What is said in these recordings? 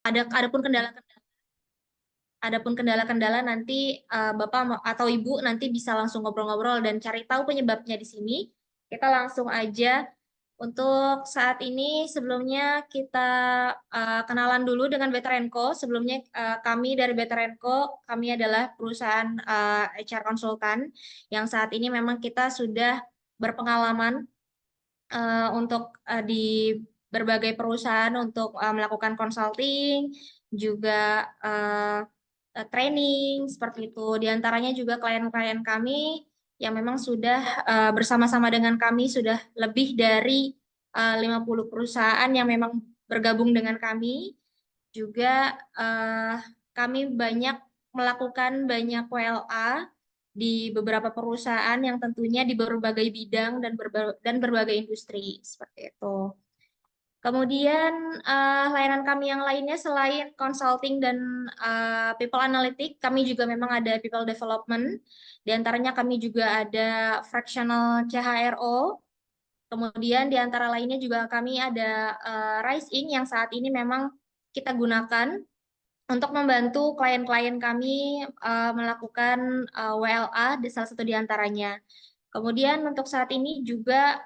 adapun kendala-kendala nanti Bapak atau Ibu nanti bisa langsung ngobrol-ngobrol dan cari tahu penyebabnya di sini. Kita langsung aja. Untuk saat ini sebelumnya kita kenalan dulu dengan Veteranco. Sebelumnya kami dari Veteranco, kami adalah perusahaan HR konsultan yang saat ini memang kita sudah berpengalaman untuk di berbagai perusahaan untuk melakukan consulting, juga training seperti itu. Di antaranya juga klien-klien kami yang memang sudah bersama-sama dengan kami sudah lebih dari 50 perusahaan yang memang bergabung dengan kami. Juga kami banyak melakukan banyak WLA di beberapa perusahaan yang tentunya di berbagai bidang dan berbagai industri seperti itu. Kemudian layanan kami yang lainnya selain consulting dan people analytic, kami juga memang ada people development. Di antaranya kami juga ada fractional CHRO. Kemudian di antara lainnya juga kami ada Rise Inc. yang saat ini memang kita gunakan untuk membantu klien-klien kami melakukan WLA, salah satu di antaranya. Kemudian untuk saat ini juga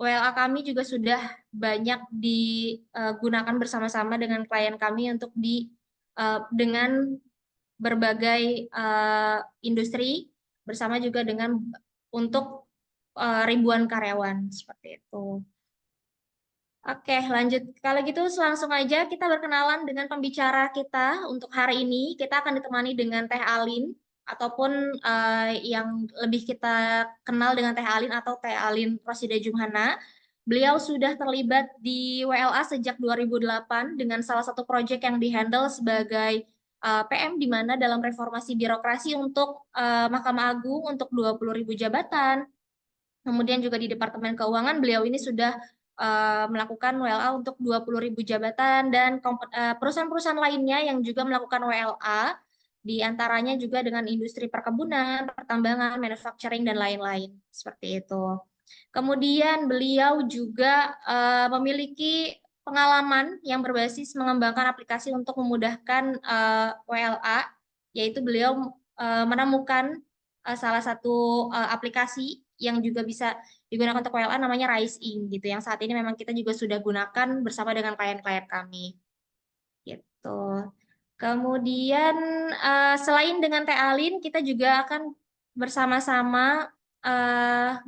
WLA kami juga sudah banyak digunakan bersama-sama dengan klien kami untuk dengan berbagai industri bersama juga dengan untuk ribuan karyawan seperti itu. Oke, lanjut. Kalau gitu langsung aja kita berkenalan dengan pembicara kita untuk hari ini. Kita akan ditemani dengan Teh Alin ataupun yang lebih kita kenal dengan Teh Alin atau Teh Alin Rosida Jumhana. Beliau sudah terlibat di WLA sejak 2008 dengan salah satu proyek yang dihandle sebagai PM di mana dalam reformasi birokrasi untuk Mahkamah Agung untuk 20.000 jabatan. Kemudian juga di Departemen Keuangan beliau ini sudah melakukan WLA untuk 20.000 jabatan dan perusahaan-perusahaan lainnya yang juga melakukan WLA, di antaranya juga dengan industri perkebunan, pertambangan, manufacturing, dan lain-lain. Seperti itu. Kemudian beliau juga memiliki pengalaman yang berbasis mengembangkan aplikasi untuk memudahkan WLA, yaitu beliau menemukan salah satu aplikasi yang juga bisa digunakan untuk WLA namanya Rise Inc. gitu, yang saat ini memang kita juga sudah gunakan bersama dengan klien-klien kami gitu. Kemudian selain dengan Teh Alin, kita juga akan bersama-sama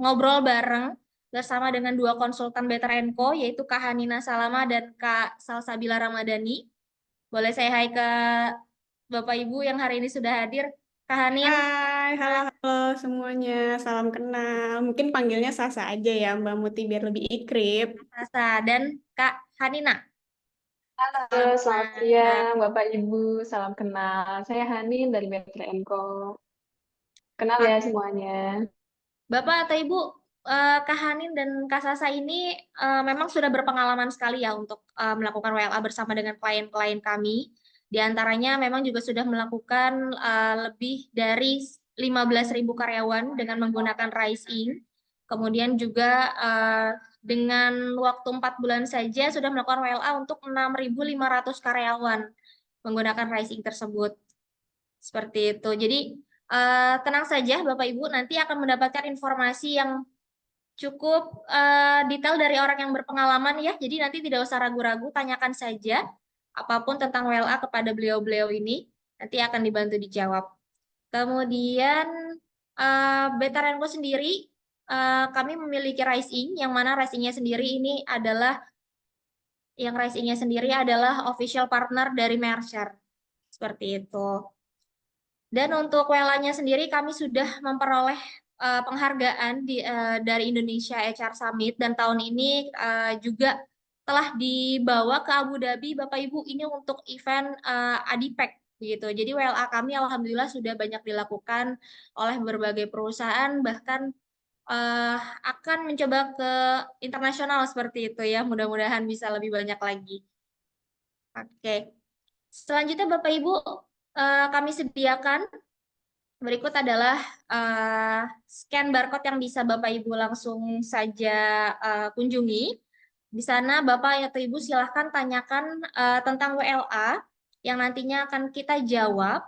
ngobrol bareng bersama dengan dua konsultan Veteranco, yaitu Kak Hanina Salama dan Kak Salsabila Ramadhani. Boleh saya hai ke Bapak Ibu yang hari ini sudah hadir. Kak Hanin, Hai, halo semuanya. Salam kenal. Mungkin panggilnya Sasa aja ya, Mbak Muti biar lebih ikrip. Kak Sasa, dan Kak Hanina. Halo, Salam selamat kenal. siang Bapak Ibu, salam kenal. Saya Hanin dari Betri&Co. Kenal ya Oke. semuanya. Bapak atau Ibu, Kak Hanin dan Kak Sasa ini memang sudah berpengalaman sekali ya untuk melakukan WLA bersama dengan klien-klien kami. Di antaranya memang juga sudah melakukan lebih dari 15.000 karyawan dengan menggunakan Rise Inc. Kemudian juga dengan waktu 4 bulan saja sudah melakukan WLA untuk 6.500 karyawan menggunakan Rise Inc tersebut. Seperti itu. Jadi tenang saja Bapak Ibu, nanti akan mendapatkan informasi yang cukup detail dari orang yang berpengalaman ya. Jadi nanti tidak usah ragu-ragu, tanyakan saja apapun tentang WLA kepada beliau-beliau ini, nanti akan dibantu dijawab. Kemudian Betarenko sendiri, kami memiliki Rising, yang mana Rising-nya sendiri ini adalah Rising-nya sendiri adalah official partner dari Mercer. Seperti itu. Dan untuk WLA-nya sendiri kami sudah memperoleh penghargaan dari Indonesia HR Summit dan tahun ini juga telah dibawa ke Abu Dhabi Bapak Ibu ini untuk event Adipek begitu. Jadi WLA kami alhamdulillah sudah banyak dilakukan oleh berbagai perusahaan, bahkan akan mencoba ke internasional seperti itu ya. Mudah-mudahan bisa lebih banyak lagi. Oke. Selanjutnya Bapak Ibu kami sediakan berikut adalah scan barcode yang bisa Bapak Ibu langsung saja kunjungi. Di sana Bapak atau Ibu silahkan tanyakan tentang WLA yang nantinya akan kita jawab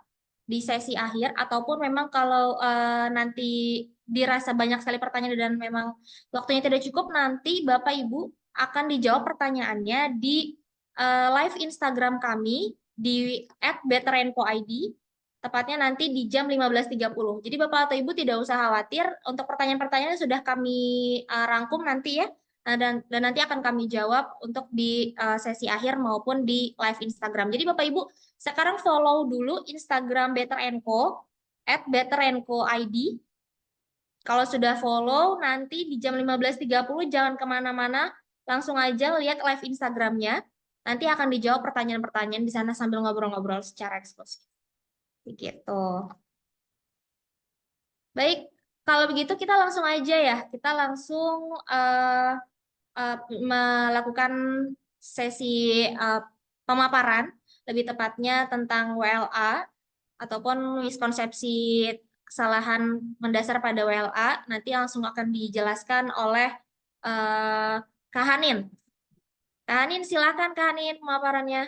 di sesi akhir, ataupun memang kalau nanti dirasa banyak sekali pertanyaan dan memang waktunya tidak cukup, nanti Bapak Ibu akan dijawab pertanyaannya di live Instagram kami di @betterenco.id, tepatnya nanti di jam 15.30. Jadi Bapak atau Ibu tidak usah khawatir, untuk pertanyaan-pertanyaan sudah kami rangkum nanti ya. Dan nanti akan kami jawab untuk di sesi akhir maupun di live Instagram. Jadi Bapak Ibu sekarang follow dulu Instagram Better Co @betterenco.id. Kalau sudah follow, nanti di jam 15.30 jangan kemana-mana, langsung aja lihat live Instagramnya. Nanti akan dijawab pertanyaan-pertanyaan di sana sambil ngobrol-ngobrol secara eksklusif. Begitu. Baik, kalau begitu kita langsung aja ya. Kita langsung melakukan sesi pemaparan, lebih tepatnya tentang WLA ataupun miskonsepsi kesalahan mendasar pada WLA. Nanti langsung akan dijelaskan oleh Kak Hanin. Kak Hanin, silakan Kak Hanin pemaparannya.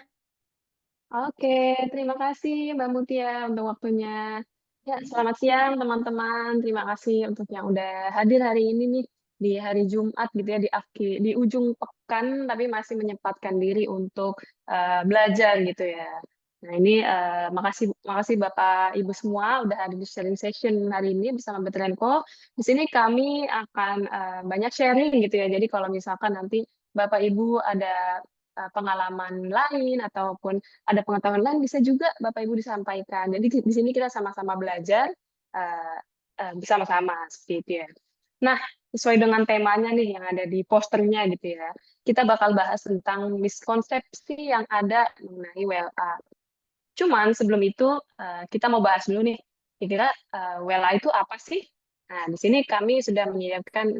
Oke, terima kasih Mbak Mutia untuk waktunya. Ya, selamat siang teman-teman. Terima kasih untuk yang udah hadir hari ini nih di hari Jumat gitu ya, di ujung pekan tapi masih menyempatkan diri untuk belajar gitu ya. Nah, ini makasih Bapak Ibu semua udah hadir di sharing session hari ini bersama Betrenko. Di sini kami akan banyak sharing gitu ya. Jadi kalau misalkan nanti Bapak Ibu ada pengalaman lain ataupun ada pengetahuan lain bisa juga Bapak Ibu disampaikan. Jadi di sini kita sama-sama belajar bersama-sama seperti itu ya. Nah, sesuai dengan temanya nih yang ada di posternya gitu ya. Kita bakal bahas tentang miskonsepsi yang ada mengenai WLA. Cuman sebelum itu kita mau bahas dulu nih. Kira-kira WLA itu apa sih? Nah, di sini kami sudah menyiapkan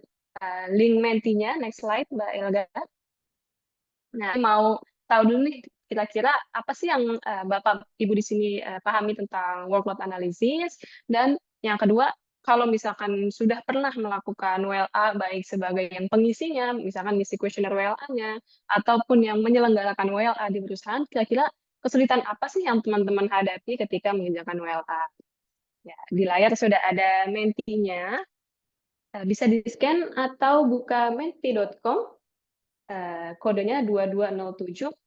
link Mentinya. Next slide, Mbak Elga. Nah, mau tahu dulu nih kira-kira apa sih yang Bapak Ibu di sini pahami tentang workload analysis, dan yang kedua, kalau misalkan sudah pernah melakukan WLA baik sebagai yang pengisinya, misalkan ngisi kuesioner WLA-nya ataupun yang menyelenggarakan WLA di perusahaan, kira-kira kesulitan apa sih yang teman-teman hadapi ketika mengerjakan WLA? Ya, di layar sudah ada Mentinya, bisa di-scan atau buka menti.com. Kodenya 22074688.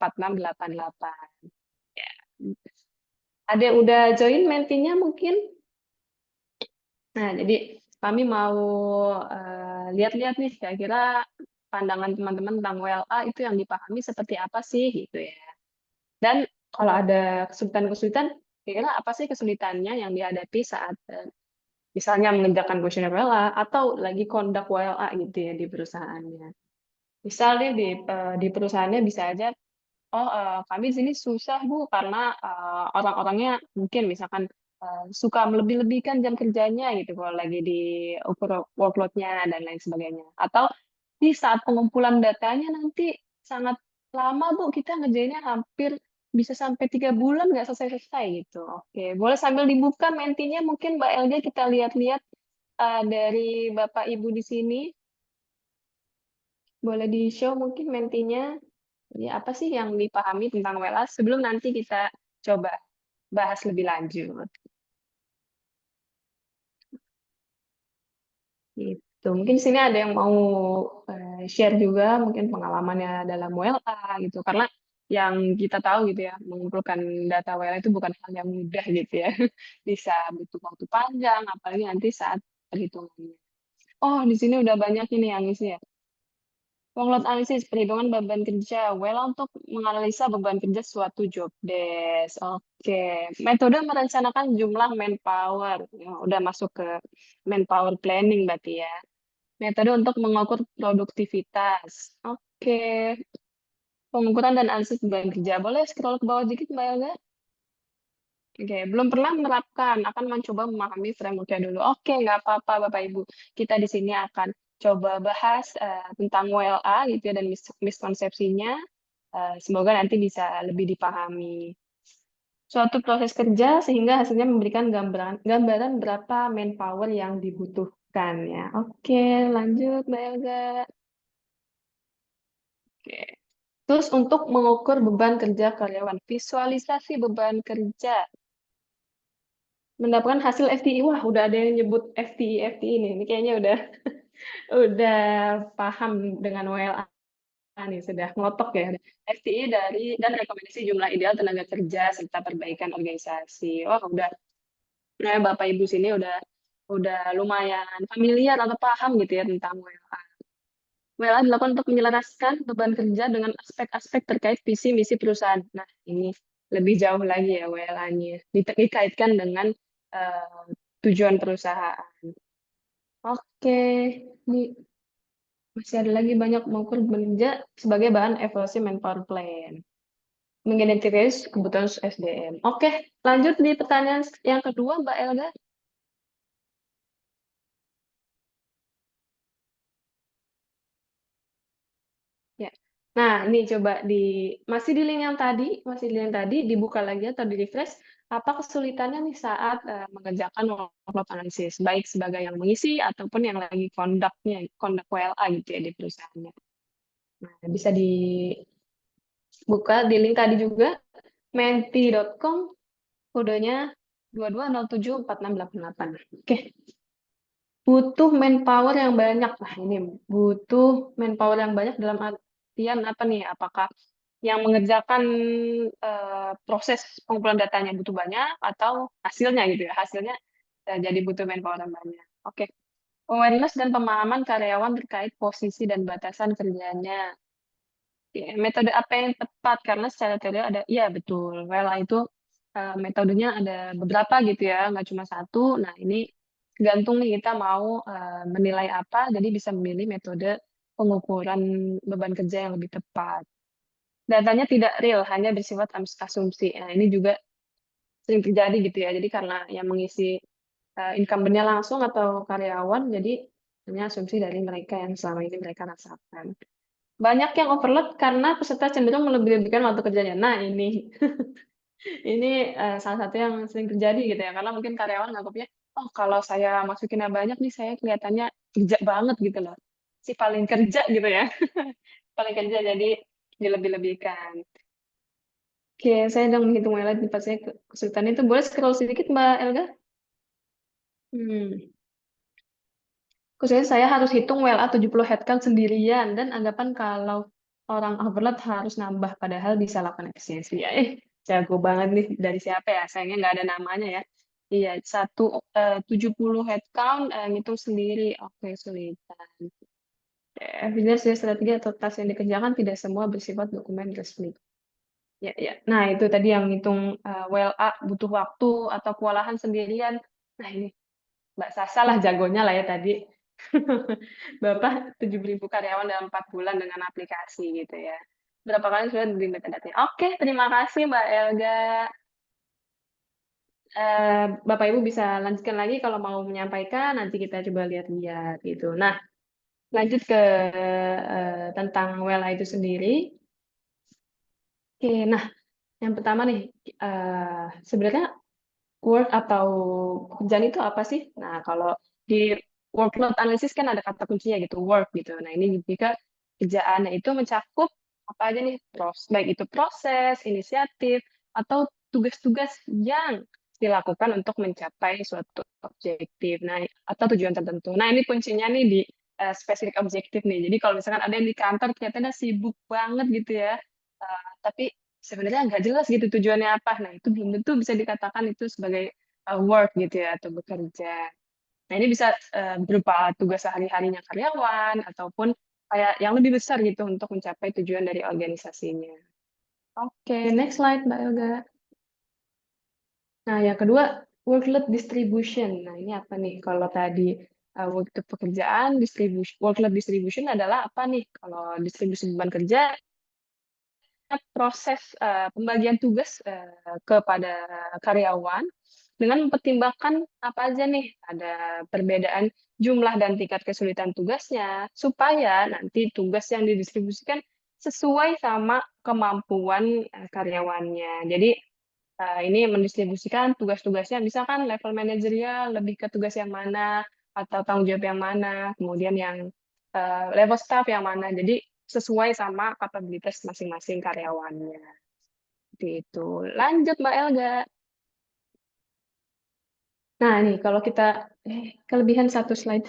Ya. Ada yang udah join Mentinya mungkin? Nah, jadi kami mau lihat-lihat nih kira-kira pandangan teman-teman tentang WLA itu yang dipahami seperti apa sih gitu ya. Dan kalau ada kesulitan-kesulitan, kira-kira apa sih kesulitannya yang dihadapi saat misalnya mengerjakan kuesioner WLA atau lagi conduct WLA gitu ya di perusahaannya. Misalnya di perusahaannya bisa aja, oh, kami di sini susah Bu karena orang-orangnya mungkin misalkan suka melebih-lebihkan jam kerjanya gitu kalau lagi di ukur workload-nya dan lain sebagainya. Atau di saat pengumpulan datanya nanti sangat lama Bu, kita ngerjainnya hampir bisa sampai 3 bulan nggak selesai-selesai gitu. Oke, boleh sambil dibuka Mentinya mungkin Mbak Elga kita lihat-lihat dari Bapak Ibu di sini. Boleh di-show mungkin Mentinya. Ya, apa sih yang dipahami tentang WLA sebelum nanti kita coba bahas lebih lanjut. Gitu. Mungkin di sini ada yang mau share juga mungkin pengalamannya dalam WLA gitu. Karena yang kita tahu gitu ya, mengumpulkan data WLA itu bukan hal yang mudah gitu ya. Bisa butuh waktu panjang, apalagi nanti saat perhitungannya. Oh, di sini udah banyak ini yang isi ya. Workload analisis, perhitungan beban kerja. WLA untuk menganalisa beban kerja suatu job desk. Oke. Metode merencanakan jumlah manpower. Ya, udah masuk ke manpower planning berarti ya. Metode untuk mengukur produktivitas. Oke. Pengukuran dan analisis beban kerja. Boleh scroll ke bawah dikit, Mbak Elga? Oke, belum pernah menerapkan, akan mencoba memahami framework-nya dulu. Oke, nggak apa-apa Bapak Ibu. Kita di sini akan coba bahas tentang WLA gitu ya dan miskonsepsinya. Semoga nanti bisa lebih dipahami. Suatu proses kerja sehingga hasilnya memberikan gambaran berapa manpower yang dibutuhkan ya. Oke, lanjut Mbak Elga. Oke. Terus untuk mengukur beban kerja karyawan, visualisasi beban kerja, mendapatkan hasil FTI. Wah, udah ada yang nyebut FTI nih. Ini kayaknya udah udah paham dengan WLA nih, sudah ngotok ya. FTI dan rekomendasi jumlah ideal tenaga kerja serta perbaikan organisasi. Wah, udah Bapak Ibu sini udah lumayan familiar atau paham gitu ya tentang WLA. WLA dilakukan untuk menyelaraskan beban kerja dengan aspek-aspek terkait visi misi perusahaan. Nah, ini lebih jauh lagi ya WLA-nya. Dikaitkan dengan eh, tujuan perusahaan. Oke, ini masih ada lagi banyak mengukur beban kerja sebagai bahan evaluasi manpower plan. Mengidentifikasi kebutuhan SDM. Oke, lanjut di pertanyaan yang kedua, Mbak Elga. Ya. Nah, ini coba masih di link yang tadi, dibuka lagi atau di refresh. Apa kesulitannya nih saat mengerjakan workload analysis, baik sebagai yang mengisi ataupun yang lagi conduct WLA gitu ya di perusahaannya. Nah, bisa dibuka di link tadi juga, menti.com, kodenya 22074688. Oke. Butuh manpower yang banyak. Nah, ini butuh manpower yang banyak dalam artian apa nih? Apakah yang mengerjakan proses pengumpulan datanya butuh banyak atau hasilnya gitu ya? Hasilnya jadi butuh manpower yang banyak. Oke. Awareness dan pemahaman karyawan terkait posisi dan batasan kerjanya. Ya, metode apa yang tepat? Karena secara teori ada, iya betul. WLA itu metodenya ada beberapa gitu ya, nggak cuma satu. Nah, ini tergantung nih kita mau menilai apa, jadi bisa memilih metode pengukuran beban kerja yang lebih tepat. Datanya tidak real, hanya bersifat asumsi. Nah, ini juga sering terjadi gitu ya. Jadi karena yang mengisi incumbent-nya langsung atau karyawan, jadi hanya asumsi dari mereka yang selama ini mereka rasakan. Banyak yang overload karena peserta cenderung melebih-lebihkan waktu kerjanya. Nah, ini ini salah satu yang sering terjadi gitu ya, karena mungkin karyawan nganggapnya, oh kalau saya masukinnya banyak nih, saya kelihatannya kerja banget gitu loh. Si paling kerja gitu ya. Paling kerja jadi dilebih-lebihkan. Oke, saya sedang menghitung WLA di tempat saya kesulitan itu. Boleh scroll sedikit, Mbak Elga? Hmm. Khususnya saya harus hitung WLA 70 headcount sendirian dan anggapan kalau orang overload harus nambah padahal bisa lakukan efisiensi. Ya, jago banget nih dari siapa ya? Sayangnya nggak ada namanya ya. Iya, 70 headcount ngitung sendiri. Oke, kesulitan. Evidence dari strategi atau tas yang dikerjakan tidak semua bersifat dokumen resmi. Ya, ya. Nah, itu tadi yang ngitung WLA butuh waktu atau kewalahan sendirian. Nah, ini Mbak Sasa lah jagonya lah ya tadi. Bapak 7.000 karyawan dalam 4 bulan dengan aplikasi gitu ya. Berapa kali sudah di metadata? Oke, terima kasih Mbak Elga. Bapak Ibu bisa lanjutkan lagi kalau mau menyampaikan, nanti kita coba lihat-lihat gitu. Nah, lanjut ke tentang WLA itu sendiri. Oke, nah yang pertama nih, sebenarnya work atau pekerjaan itu apa sih? Nah, kalau di workload analysis kan ada kata kuncinya gitu, work gitu. Nah, ini jika kerjaannya itu mencakup apa aja nih, baik itu proses, inisiatif, atau tugas-tugas yang dilakukan untuk mencapai suatu objektif, nah, atau tujuan tertentu. Nah, ini kuncinya nih di spesifik objektif nih. Jadi kalau misalkan ada yang di kantor kelihatannya sibuk banget gitu ya, tapi sebenarnya nggak jelas gitu tujuannya apa. Nah, itu belum tentu bisa dikatakan itu sebagai work gitu ya, atau bekerja. Nah, ini bisa berupa tugas sehari-harinya karyawan, ataupun kayak yang lebih besar gitu untuk mencapai tujuan dari organisasinya. Oke, next slide, Mbak Yoga. Nah, yang kedua, workload distribution. Nah, ini apa nih? Kalau tadi waktu pekerjaan, workload distribution adalah apa nih? Kalau distribusi beban kerja, proses pembagian tugas kepada karyawan dengan mempertimbangkan apa aja nih, ada perbedaan jumlah dan tingkat kesulitan tugasnya, supaya nanti tugas yang didistribusikan sesuai sama kemampuan karyawannya. Jadi ini mendistribusikan tugas-tugasnya, misalkan level manajerial lebih ke tugas yang mana, atau tanggung jawab yang mana, kemudian yang level staff yang mana. Jadi sesuai sama kapabilitas masing-masing karyawannya. Seperti itu. Lanjut Mbak Elga. Nah, ini kalau kita kelebihan satu slide.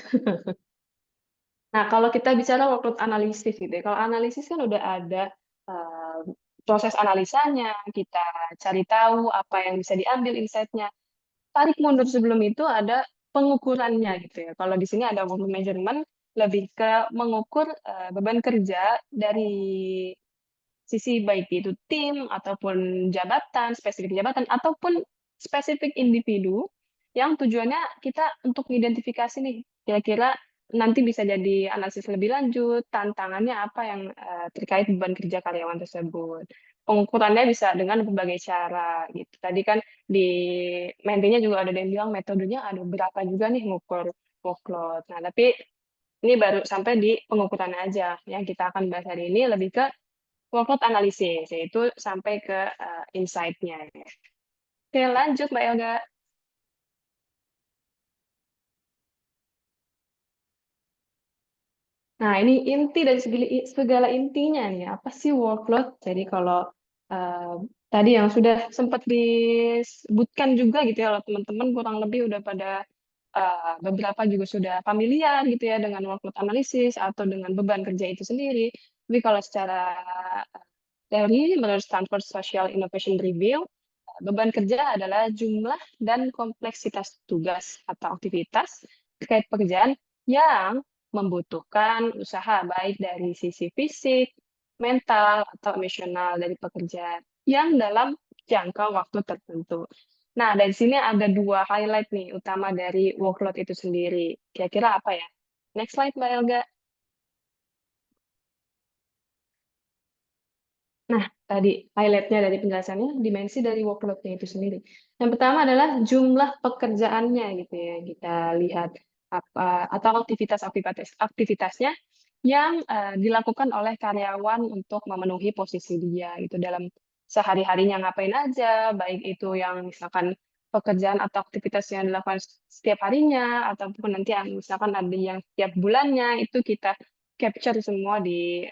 Nah, kalau kita bicara workload analisis gitu ya. Kalau analisis kan udah ada eh, proses analisanya, kita cari tahu apa yang bisa diambil insight-nya. Tarik mundur sebelum itu ada pengukurannya gitu ya. Kalau di sini ada workload measurement, lebih ke mengukur beban kerja dari sisi baik itu tim ataupun jabatan, spesifik jabatan ataupun spesifik individu yang tujuannya kita untuk identifikasi nih kira-kira nanti bisa jadi analisis lebih lanjut, tantangannya apa yang terkait beban kerja karyawan tersebut. Pengukurannya bisa dengan berbagai cara gitu. Tadi kan di mainnya juga ada yang bilang metodenya ada berapa juga nih ngukur workload. Nah, tapi ini baru sampai di pengukuran aja. Yang kita akan bahas hari ini lebih ke workload analisis, yaitu sampai ke insight-nya. Oke, lanjut Mbak Elga. Nah, ini inti dari segala intinya nih. Apa sih workload? Jadi kalau eh, tadi yang sudah sempat disebutkan juga gitu ya oleh teman-teman kurang lebih udah pada beberapa juga sudah familiar gitu ya dengan workload analisis atau dengan beban kerja itu sendiri. Tapi kalau secara teori menurut Stanford Social Innovation Review, beban kerja adalah jumlah dan kompleksitas tugas atau aktivitas terkait pekerjaan yang membutuhkan usaha baik dari sisi fisik, mental, atau emosional dari pekerja yang dalam jangka waktu tertentu. Nah, dari sini ada dua highlight nih utama dari workload itu sendiri. Kira-kira apa ya? Next slide, Mbak Elga. Nah, tadi highlight-nya dari penjelasannya, dimensi dari workload-nya itu sendiri. Yang pertama adalah jumlah pekerjaannya gitu ya. Kita lihat apa atau aktivitasnya yang dilakukan oleh karyawan untuk memenuhi posisi dia gitu dalam sehari-harinya ngapain aja, baik itu yang misalkan pekerjaan atau aktivitas yang dilakukan setiap harinya ataupun nanti yang misalkan ada yang setiap bulannya itu kita capture semua di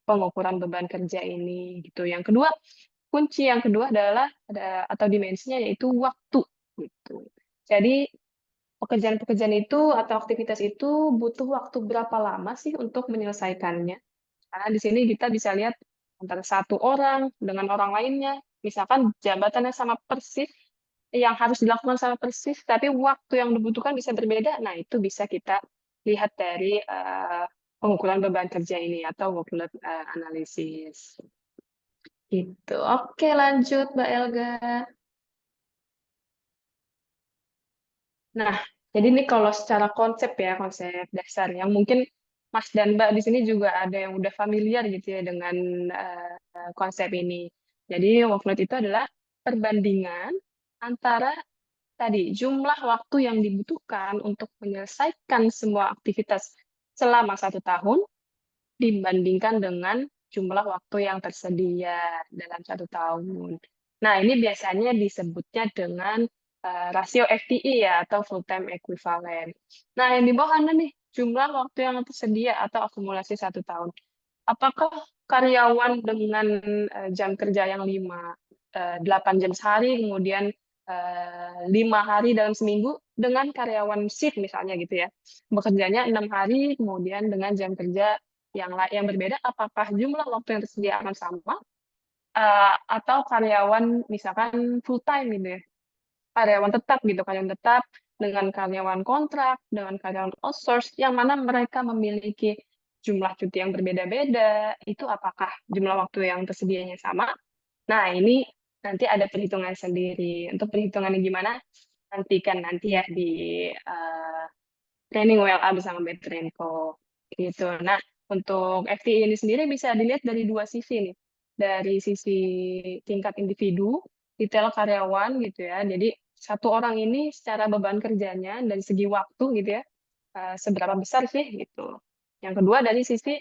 pengukuran beban kerja ini gitu. Yang kedua, kunci yang kedua adalah atau dimensinya yaitu waktu gitu. Jadi pekerjaan-pekerjaan itu atau aktivitas itu butuh waktu berapa lama sih untuk menyelesaikannya? Karena di sini kita bisa lihat antara satu orang dengan orang lainnya, misalkan jabatannya sama persis, yang harus dilakukan sama persis, tapi waktu yang dibutuhkan bisa berbeda. Nah, itu bisa kita lihat dari pengukuran beban kerja ini atau workload analysis. Gitu. Oke, lanjut Mbak Elga. Nah, jadi ini kalau secara konsep ya, konsep dasar yang mungkin Mas dan Mbak di sini juga ada yang udah familiar gitu ya dengan konsep ini. Jadi workload itu adalah perbandingan antara tadi jumlah waktu yang dibutuhkan untuk menyelesaikan semua aktivitas selama 1 tahun dibandingkan dengan jumlah waktu yang tersedia dalam 1 tahun. Nah, ini biasanya disebutnya dengan rasio FTE ya atau full time equivalent. Nah, yang di bawah kanan nih jumlah waktu yang tersedia atau akumulasi 1 tahun. Apakah karyawan dengan jam kerja yang 8 jam sehari, kemudian 5 hari dalam seminggu dengan karyawan shift misalnya gitu ya, bekerjanya 6 hari, kemudian dengan jam kerja yang berbeda, apakah jumlah waktu yang tersedia akan sama atau karyawan misalkan full time gitu ya, karyawan tetap gitu, karyawan tetap dengan karyawan kontrak, dengan karyawan outsource, yang mana mereka memiliki jumlah cuti yang berbeda-beda, itu apakah jumlah waktu yang tersedianya sama? Nah, ini nanti ada perhitungan sendiri. Untuk perhitungannya gimana? Nantikan nanti ya di training WLA bersama Betrenko. Gitu. Nah, untuk FTI ini sendiri bisa dilihat dari dua sisi nih. Dari sisi tingkat individu, detail karyawan gitu ya. Jadi satu orang ini secara beban kerjanya dari segi waktu gitu ya, seberapa besar sih gitu. Yang kedua dari sisi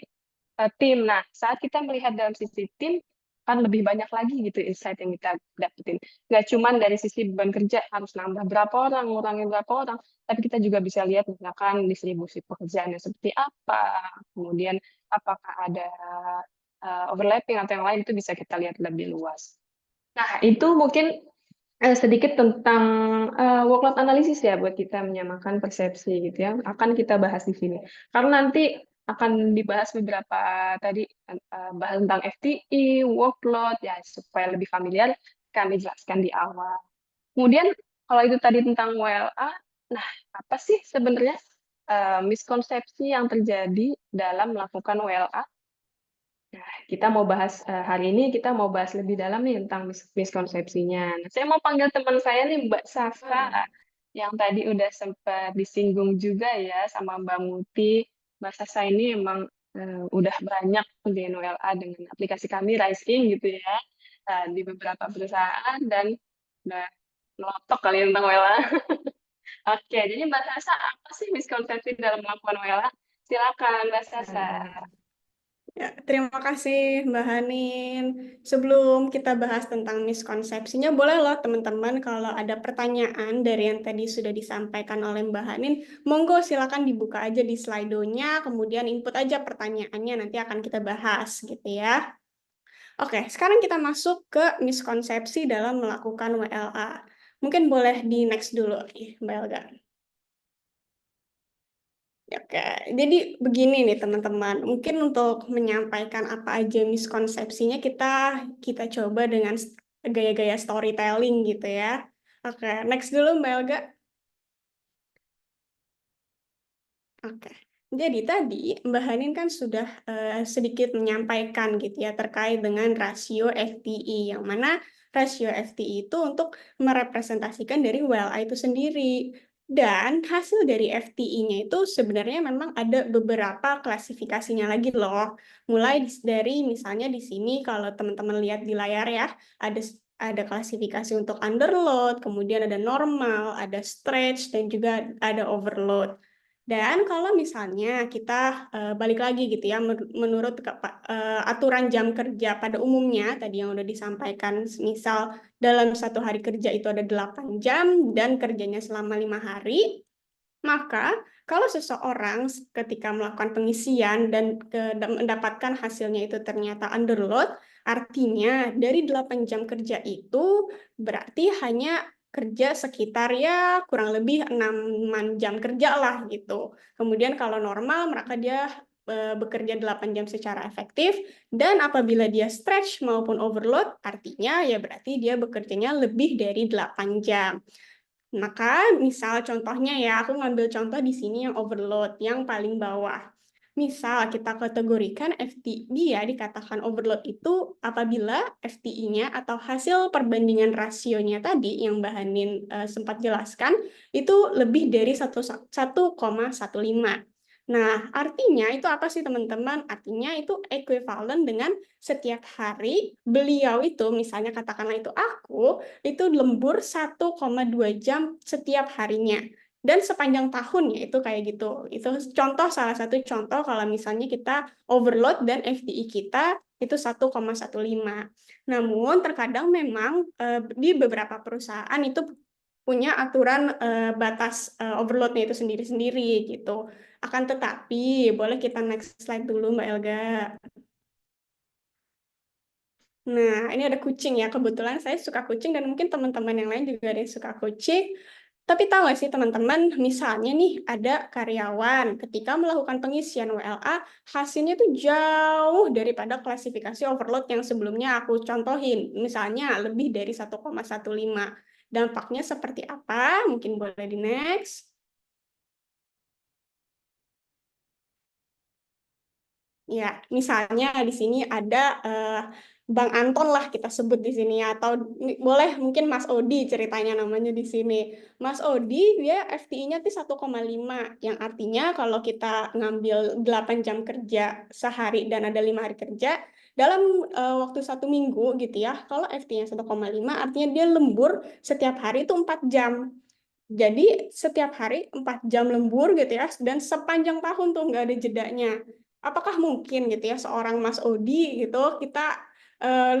tim. Nah, saat kita melihat dalam sisi tim, kan lebih banyak lagi gitu insight yang kita dapetin. Nggak cuman dari sisi beban kerja harus nambah berapa orang, ngurangin berapa orang, tapi kita juga bisa lihat misalkan distribusi pekerjaannya seperti apa, kemudian apakah ada overlapping atau yang lain, itu bisa kita lihat lebih luas. Nah, itu mungkin sedikit tentang workload analisis ya buat kita menyamakan persepsi gitu ya. Akan kita bahas di sini. Karena nanti akan dibahas beberapa tadi bahas tentang FTE, workload ya supaya lebih familiar kami jelaskan di awal. Kemudian kalau itu tadi tentang WLA, nah apa sih sebenarnya miskonsepsi yang terjadi dalam melakukan WLA? Nah, kita mau bahas hari ini kita mau bahas lebih dalam nih tentang miskonsepsinya. Nah, saya mau panggil teman saya nih Mbak Sasa yang tadi udah sempat disinggung juga ya sama Mbak Muti. Mbak Sasa ini emang udah banyak di NWLA dengan aplikasi kami Rising gitu ya di beberapa perusahaan dan udah melotok kali ya tentang WLA. Oke, jadi Mbak Sasa apa sih miskonsepsi dalam melakukan WLA? Silakan Mbak Sasa. Ya, terima kasih Mbak Hanin. Sebelum kita bahas tentang miskonsepsinya, boleh loh teman-teman kalau ada pertanyaan dari yang tadi sudah disampaikan oleh Mbak Hanin, monggo silakan dibuka aja di Slido-nya, kemudian input aja pertanyaannya, nanti akan kita bahas gitu ya. Oke, sekarang kita masuk ke miskonsepsi dalam melakukan WLA. Mungkin boleh di next dulu, Mbak Elga. Oke, jadi begini nih teman-teman. Mungkin untuk menyampaikan apa aja miskonsepsinya kita coba dengan gaya-gaya storytelling gitu ya. Oke, next dulu Mbak Elga. Oke. Jadi tadi Mbak Hanin kan sudah sedikit menyampaikan gitu ya terkait dengan rasio FTE yang mana rasio FTE itu untuk merepresentasikan dari WLA itu sendiri. Dan hasil dari FTE-nya itu sebenarnya memang ada beberapa klasifikasinya lagi loh. Mulai dari misalnya di sini kalau teman-teman lihat di layar ya, ada klasifikasi untuk underload, kemudian ada normal, ada stretch, dan juga ada overload. Dan kalau misalnya kita balik lagi gitu ya, menurut aturan jam kerja pada umumnya, tadi yang udah disampaikan, misal dalam satu hari kerja itu ada 8 jam dan kerjanya selama 5 hari, maka kalau seseorang ketika melakukan pengisian dan mendapatkan hasilnya itu ternyata underload, artinya dari 8 jam kerja itu berarti hanya kerja sekitar ya kurang lebih 6 jam kerja lah gitu. Kemudian kalau normal maka dia bekerja 8 jam secara efektif, dan apabila dia stretch maupun overload artinya ya berarti dia bekerjanya lebih dari 8 jam. Maka misal contohnya ya, aku ngambil contoh di sini yang overload, yang paling bawah. Misal kita kategorikan FTE ya dikatakan overload itu apabila FTE-nya atau hasil perbandingan rasionya tadi yang Mbak Hanin sempat jelaskan itu lebih dari 1,15. Nah, artinya itu apa sih teman-teman? Artinya itu ekuivalen dengan setiap hari beliau itu, misalnya katakanlah itu aku, itu lembur 1,2 jam setiap harinya. Dan sepanjang tahunnya itu kayak gitu. Itu contoh, salah satu contoh kalau misalnya kita overload dan FTE kita itu 1,15. Namun terkadang memang di beberapa perusahaan itu punya aturan batas overloadnya itu sendiri-sendiri gitu. Akan tetapi, boleh kita next slide dulu Mbak Elga. Nah, ini ada kucing ya. Kebetulan saya suka kucing dan mungkin teman-teman yang lain juga ada yang suka kucing. Tapi tahu nggak sih teman-teman, misalnya nih ada karyawan ketika melakukan pengisian WLA, hasilnya tuh jauh daripada klasifikasi overload yang sebelumnya aku contohin. Misalnya lebih dari 1,15. Dampaknya seperti apa? Mungkin boleh di next. Ya, misalnya di sini ada Bang Anton lah kita sebut di sini ya, atau boleh mungkin Mas Odi ceritanya namanya di sini. Mas Odi dia FTE-nya tuh 1,5 yang artinya kalau kita ngambil 8 jam kerja sehari dan ada 5 hari kerja dalam waktu 1 minggu gitu ya. Kalau FTE-nya 1,5 artinya dia lembur setiap hari itu 4 jam. Jadi setiap hari 4 jam lembur gitu ya, dan sepanjang tahun tuh nggak ada jedanya. Apakah mungkin gitu ya seorang Mas Odi gitu kita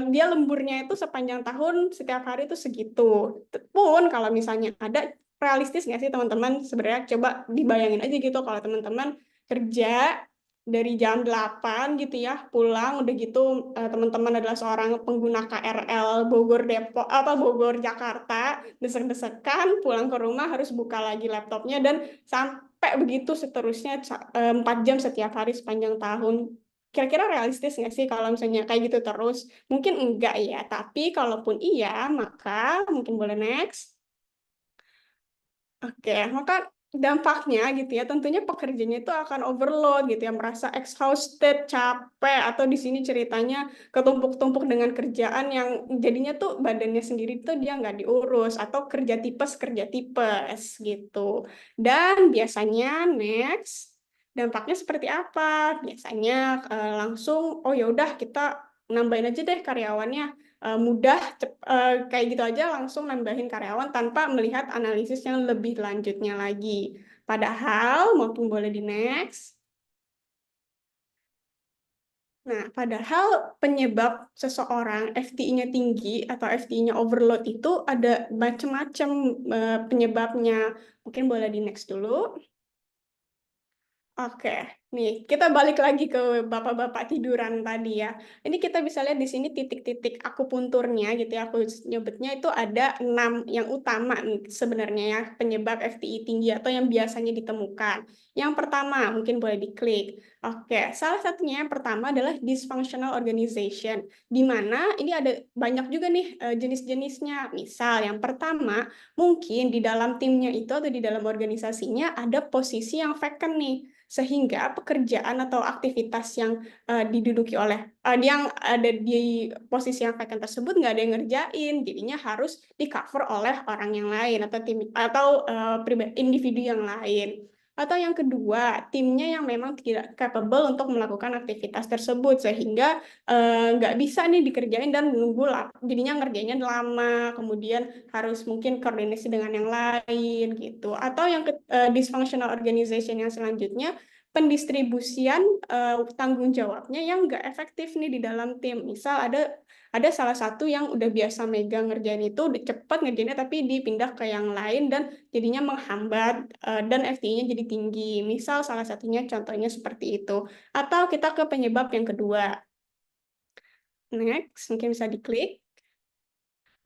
dia lemburnya itu sepanjang tahun setiap hari itu segitu. Pun kalau misalnya ada, realistis nggak sih teman-teman? Sebenarnya coba dibayangin aja gitu kalau teman-teman kerja dari jam 8 gitu ya, pulang udah gitu teman-teman adalah seorang pengguna KRL Bogor Depok Bogor Jakarta, desek-desekan pulang ke rumah harus buka lagi laptopnya dan sampai begitu seterusnya 4 jam setiap hari sepanjang tahun. Kira-kira realistis nggak sih kalau misalnya kayak gitu terus? Mungkin enggak ya, tapi kalaupun iya, maka mungkin boleh next. Oke, maka dampaknya gitu ya, tentunya pekerjanya itu akan overload gitu ya, merasa exhausted, capek, atau di sini ceritanya ketumpuk-tumpuk dengan kerjaan yang jadinya tuh badannya sendiri tuh dia nggak diurus, atau kerja tipes gitu. Dan biasanya next, dampaknya seperti apa? Biasanya langsung, oh ya udah kita nambahin aja deh karyawannya, mudah kayak gitu aja langsung nambahin karyawan tanpa melihat analisis yang lebih lanjutnya lagi. Padahal maupun boleh di next. Nah, padahal penyebab seseorang FTI-nya tinggi atau FTI-nya overload itu ada macam-macam penyebabnya. Mungkin boleh di next dulu. Oke, nih kita balik lagi ke bapak-bapak tiduran tadi ya. Ini kita bisa lihat di sini titik-titik akupunturnya gitu ya. Aku nyebutnya itu ada 6 yang utama nih sebenarnya ya penyebab FTI tinggi atau yang biasanya ditemukan. Yang pertama mungkin boleh diklik. Oke, salah satunya yang pertama adalah dysfunctional organization, di mana ini ada banyak juga nih jenis-jenisnya. Misal yang pertama mungkin di dalam timnya itu atau di dalam organisasinya ada posisi yang vacant nih, sehingga pekerjaan atau aktivitas yang diduduki oleh yang ada di posisi yang vacant tersebut nggak ada yang ngerjain, jadinya harus di cover oleh orang yang lain atau tim atau individu yang lain. Atau yang kedua, timnya yang memang tidak capable untuk melakukan aktivitas tersebut sehingga nggak bisa nih dikerjain dan nunggu lah, jadinya ngerjainnya lama, kemudian harus mungkin koordinasi dengan yang lain gitu. Atau yang dysfunctional organization yang selanjutnya, pendistribusian tanggung jawabnya yang nggak efektif nih di dalam tim. Misal ada salah satu yang udah biasa megang ngerjain itu, udah cepat ngerjainnya tapi dipindah ke yang lain dan jadinya menghambat dan FTI-nya jadi tinggi. Misal salah satunya contohnya seperti itu. Atau kita ke penyebab yang kedua. Next, mungkin bisa diklik.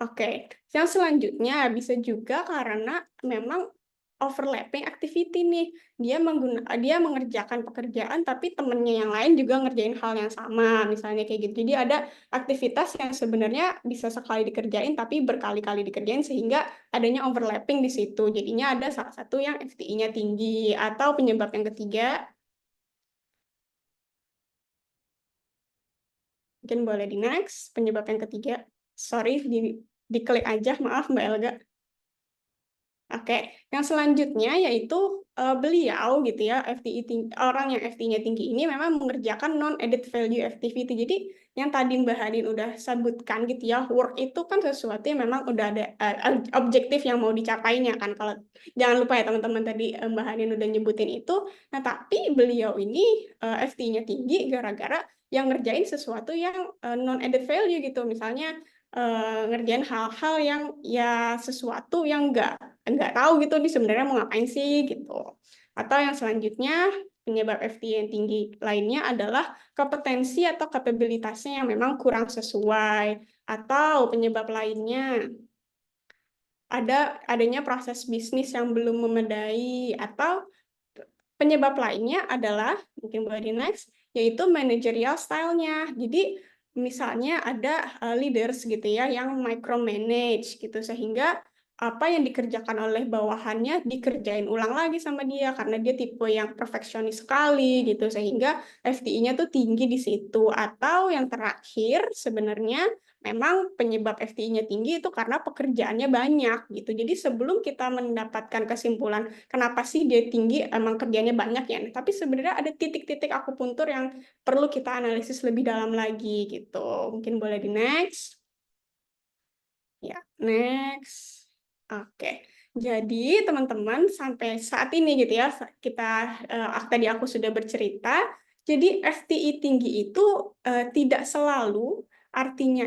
Oke, yang selanjutnya bisa juga karena memang overlapping activity nih. Dia mengerjakan pekerjaan tapi temennya yang lain juga ngerjain hal yang sama, misalnya kayak gitu. Jadi ada aktivitas yang sebenarnya bisa sekali dikerjain tapi berkali-kali dikerjain sehingga adanya overlapping di situ. Jadinya ada salah satu yang FTI-nya tinggi. Atau penyebab yang ketiga, mungkin boleh di next, penyebab yang ketiga. Sorry, diklik aja, maaf Mbak Elga. Oke, yang selanjutnya yaitu beliau gitu ya, orang yang FTI-nya tinggi ini memang mengerjakan non-added value activity. Jadi yang tadi Mbak Hadin udah sebutkan gitu ya, work itu kan sesuatu yang memang udah ada objektif yang mau dicapainya kan. Kalau jangan lupa ya teman-teman, tadi Mbak Hadin udah nyebutin itu. Nah, tapi beliau ini FTI-nya tinggi gara-gara yang ngerjain sesuatu yang non-added value gitu. Misalnya ngerjain hal-hal yang ya sesuatu yang nggak tahu gitu nih sebenarnya mau ngapain sih gitu. Atau yang selanjutnya penyebab FTI yang tinggi lainnya adalah kompetensi atau kapabilitasnya yang memang kurang sesuai. Atau penyebab lainnya adanya proses bisnis yang belum memadai. Atau penyebab lainnya adalah, mungkin boleh di next, yaitu managerial style-nya. Jadi misalnya ada leaders gitu ya yang micromanage gitu sehingga apa yang dikerjakan oleh bawahannya dikerjain ulang lagi sama dia karena dia tipe yang perfeksionis sekali gitu sehingga FTI-nya tuh tinggi di situ. Atau yang terakhir sebenarnya memang penyebab FTI-nya tinggi itu karena pekerjaannya banyak gitu. Jadi sebelum kita mendapatkan kesimpulan kenapa sih dia tinggi, emang kerjanya banyak ya, tapi sebenarnya ada titik-titik akupuntur yang perlu kita analisis lebih dalam lagi gitu. Mungkin boleh di next. Ya, next. Oke. Jadi teman-teman sampai saat ini gitu ya, tadi aku sudah bercerita, jadi FTI tinggi itu tidak selalu artinya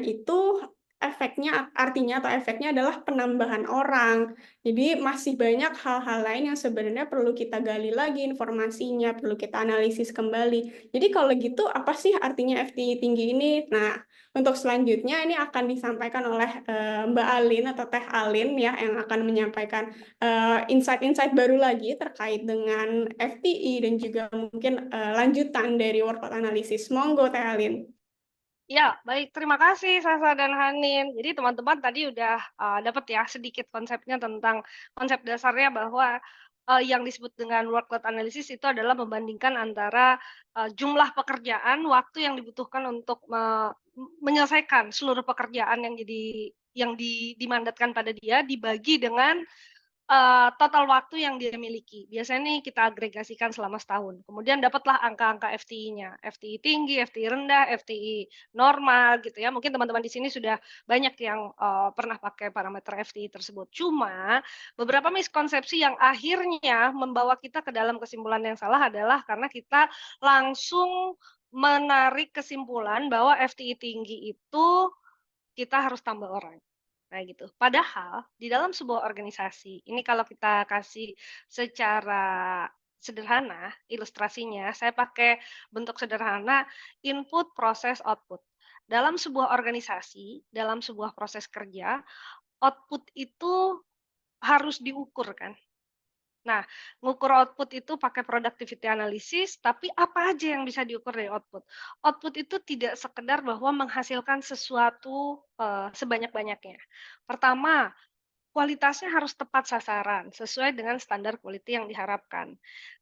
adalah penambahan orang. Jadi masih banyak hal-hal lain yang sebenarnya perlu kita gali lagi informasinya, perlu kita analisis kembali. Jadi kalau gitu apa sih artinya FTI tinggi ini? Nah, untuk selanjutnya ini akan disampaikan oleh Mbak Alin atau Teh Alin ya, yang akan menyampaikan insight-insight baru lagi terkait dengan FTI dan juga mungkin lanjutan dari workload analysis. Monggo Teh Alin. Ya, baik. Terima kasih Sasa dan Hanin. Jadi teman-teman tadi udah dapat ya sedikit konsepnya tentang konsep dasarnya bahwa yang disebut dengan workload analysis itu adalah membandingkan antara jumlah pekerjaan, waktu yang dibutuhkan untuk menyelesaikan seluruh pekerjaan yang dimandatkan pada dia dibagi dengan total waktu yang dia miliki. Biasanya nih kita agregasikan selama setahun. Kemudian dapatlah angka-angka FTI-nya. FTI tinggi, FTI rendah, FTI normal gitu ya. Mungkin teman-teman di sini sudah banyak yang pernah pakai parameter FTI tersebut. Cuma beberapa miskonsepsi yang akhirnya membawa kita ke dalam kesimpulan yang salah adalah karena kita langsung menarik kesimpulan bahwa FTI tinggi itu kita harus tambah orang. Nah gitu. Padahal di dalam sebuah organisasi, ini kalau kita kasih secara sederhana ilustrasinya, saya pakai bentuk sederhana input, proses, output. Dalam sebuah organisasi, dalam sebuah proses kerja, output itu harus diukur kan. Nah, ngukur output itu pakai productivity analysis, tapi apa aja yang bisa diukur dari output? Output itu tidak sekedar bahwa menghasilkan sesuatu sebanyak-banyaknya. Pertama, kualitasnya harus tepat sasaran, sesuai dengan standar quality yang diharapkan.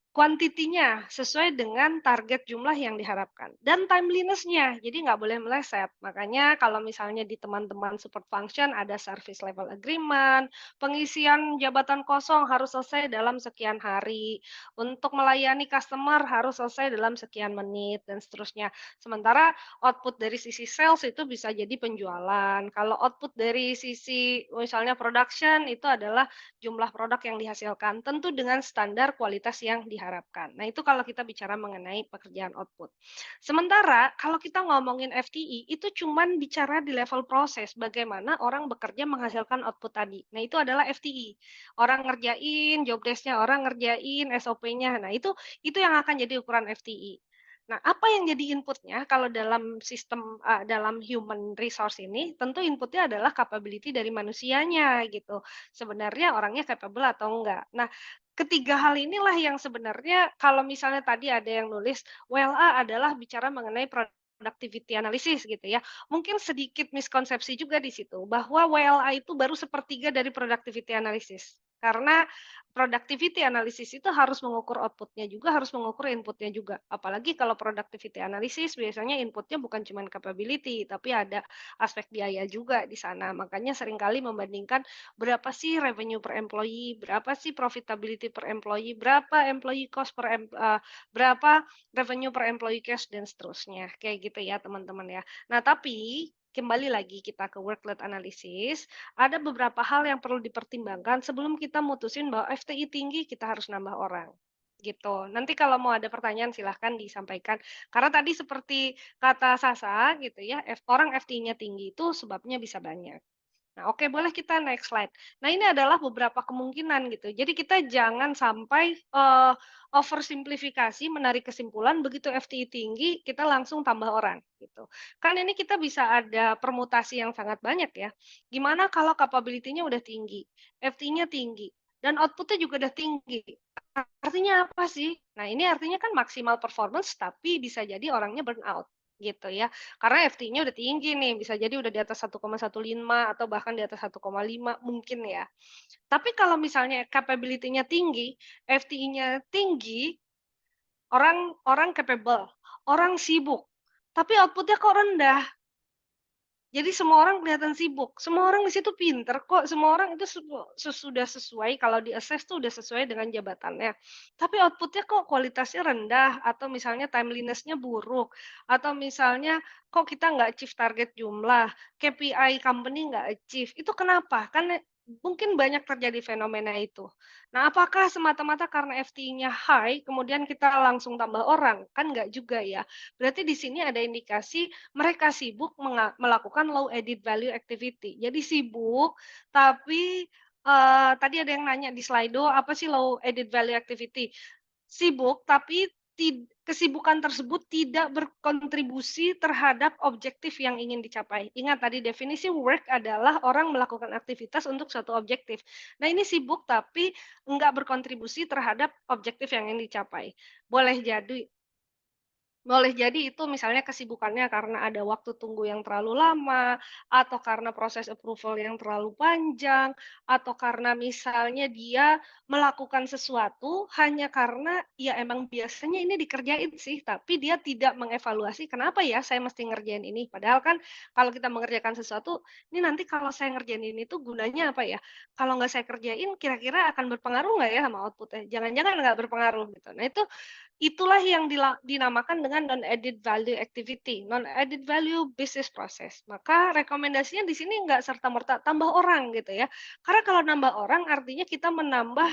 Kuantitinya sesuai dengan target jumlah yang diharapkan. Dan timeliness-nya, jadi nggak boleh meleset. Makanya kalau misalnya di teman-teman support function ada service level agreement, pengisian jabatan kosong harus selesai dalam sekian hari, untuk melayani customer harus selesai dalam sekian menit, dan seterusnya. Sementara output dari sisi sales itu bisa jadi penjualan. Kalau output dari sisi misalnya production itu adalah jumlah produk yang dihasilkan, tentu dengan standar kualitas yang diharapkan. Nah, itu kalau kita bicara mengenai pekerjaan output. Sementara kalau kita ngomongin FTI, itu cuman bicara di level proses, bagaimana orang bekerja menghasilkan output tadi. Nah, itu adalah FTI. Orang ngerjain job desk-nya, orang ngerjain SOP-nya. Nah, itu yang akan jadi ukuran FTI. Nah, apa yang jadi inputnya kalau dalam sistem dalam human resource ini, tentu inputnya adalah capability dari manusianya gitu. Sebenarnya orangnya capable atau enggak. Nah, ketiga hal inilah yang sebenarnya kalau misalnya tadi ada yang nulis WLA adalah bicara mengenai productivity analysis gitu ya. Mungkin sedikit miskonsepsi juga di situ bahwa WLA itu baru sepertiga dari productivity analysis. Karena productivity analysis itu harus mengukur output-nya juga, harus mengukur input-nya juga. Apalagi kalau productivity analysis biasanya input-nya bukan cuma capability, tapi ada aspek biaya juga di sana. Makanya seringkali membandingkan berapa sih revenue per employee, berapa sih profitability per employee, berapa employee cost berapa revenue per employee cash, dan seterusnya. Kayak gitu ya teman-teman ya. Nah tapi kembali lagi kita ke workload analysis, ada beberapa hal yang perlu dipertimbangkan sebelum kita mutusin bahwa FTI tinggi kita harus nambah orang. Gitu. Nanti kalau mau ada pertanyaan silahkan disampaikan. Karena tadi seperti kata Sasa gitu ya, orang FTI-nya tinggi itu sebabnya bisa banyak. Nah, oke, boleh kita next slide. Nah, ini adalah beberapa kemungkinan gitu. Jadi kita jangan sampai oversimplifikasi, menarik kesimpulan begitu FTI tinggi kita langsung tambah orang gitu. Kan ini kita bisa ada permutasi yang sangat banyak ya. Gimana kalau capability-nya udah tinggi, FTI-nya tinggi, dan output-nya juga udah tinggi. Artinya apa sih? Nah, ini artinya kan maksimal performance tapi bisa jadi orangnya burn out gitu ya. Karena FT-nya udah tinggi nih, bisa jadi udah di atas 1,15 atau bahkan di atas 1,5 mungkin ya. Tapi kalau misalnya capability-nya tinggi, FTI-nya tinggi, orang capable, orang sibuk, tapi output-nya kok rendah. Jadi semua orang kelihatan sibuk, semua orang di situ pinter kok, semua orang itu sudah sesuai, kalau di-assess tuh udah sesuai dengan jabatannya. Tapi output-nya kok kualitasnya rendah, atau misalnya timeliness-nya buruk, atau misalnya kok kita nggak achieve target jumlah, KPI company nggak achieve, itu kenapa? Kan mungkin banyak terjadi fenomena itu. Nah, apakah semata-mata karena FTE-nya high, kemudian kita langsung tambah orang? Kan nggak juga ya. Berarti di sini ada indikasi mereka sibuk melakukan low added value activity. Jadi sibuk, tapi tadi ada yang nanya di Slido, apa sih low added value activity? Sibuk, tapi kesibukan tersebut tidak berkontribusi terhadap objektif yang ingin dicapai. Ingat tadi definisi work adalah orang melakukan aktivitas untuk suatu objektif. Nah, ini sibuk tapi enggak berkontribusi terhadap objektif yang ingin dicapai. Boleh jadi itu misalnya kesibukannya karena ada waktu tunggu yang terlalu lama, atau karena proses approval yang terlalu panjang, atau karena misalnya dia melakukan sesuatu hanya karena ya emang biasanya ini dikerjain sih, tapi dia tidak mengevaluasi kenapa ya saya mesti ngerjain ini. Padahal kan kalau kita mengerjakan sesuatu, ini nanti kalau saya ngerjain ini tuh gunanya apa ya? Kalau nggak saya kerjain kira-kira akan berpengaruh nggak ya sama output-nya? Jangan-jangan nggak berpengaruh gitu. Nah itulah yang dinamakan dengan non-added value activity, non-added value business process. Maka rekomendasinya di sini nggak serta-merta tambah orang gitu ya. Karena kalau nambah orang artinya kita menambah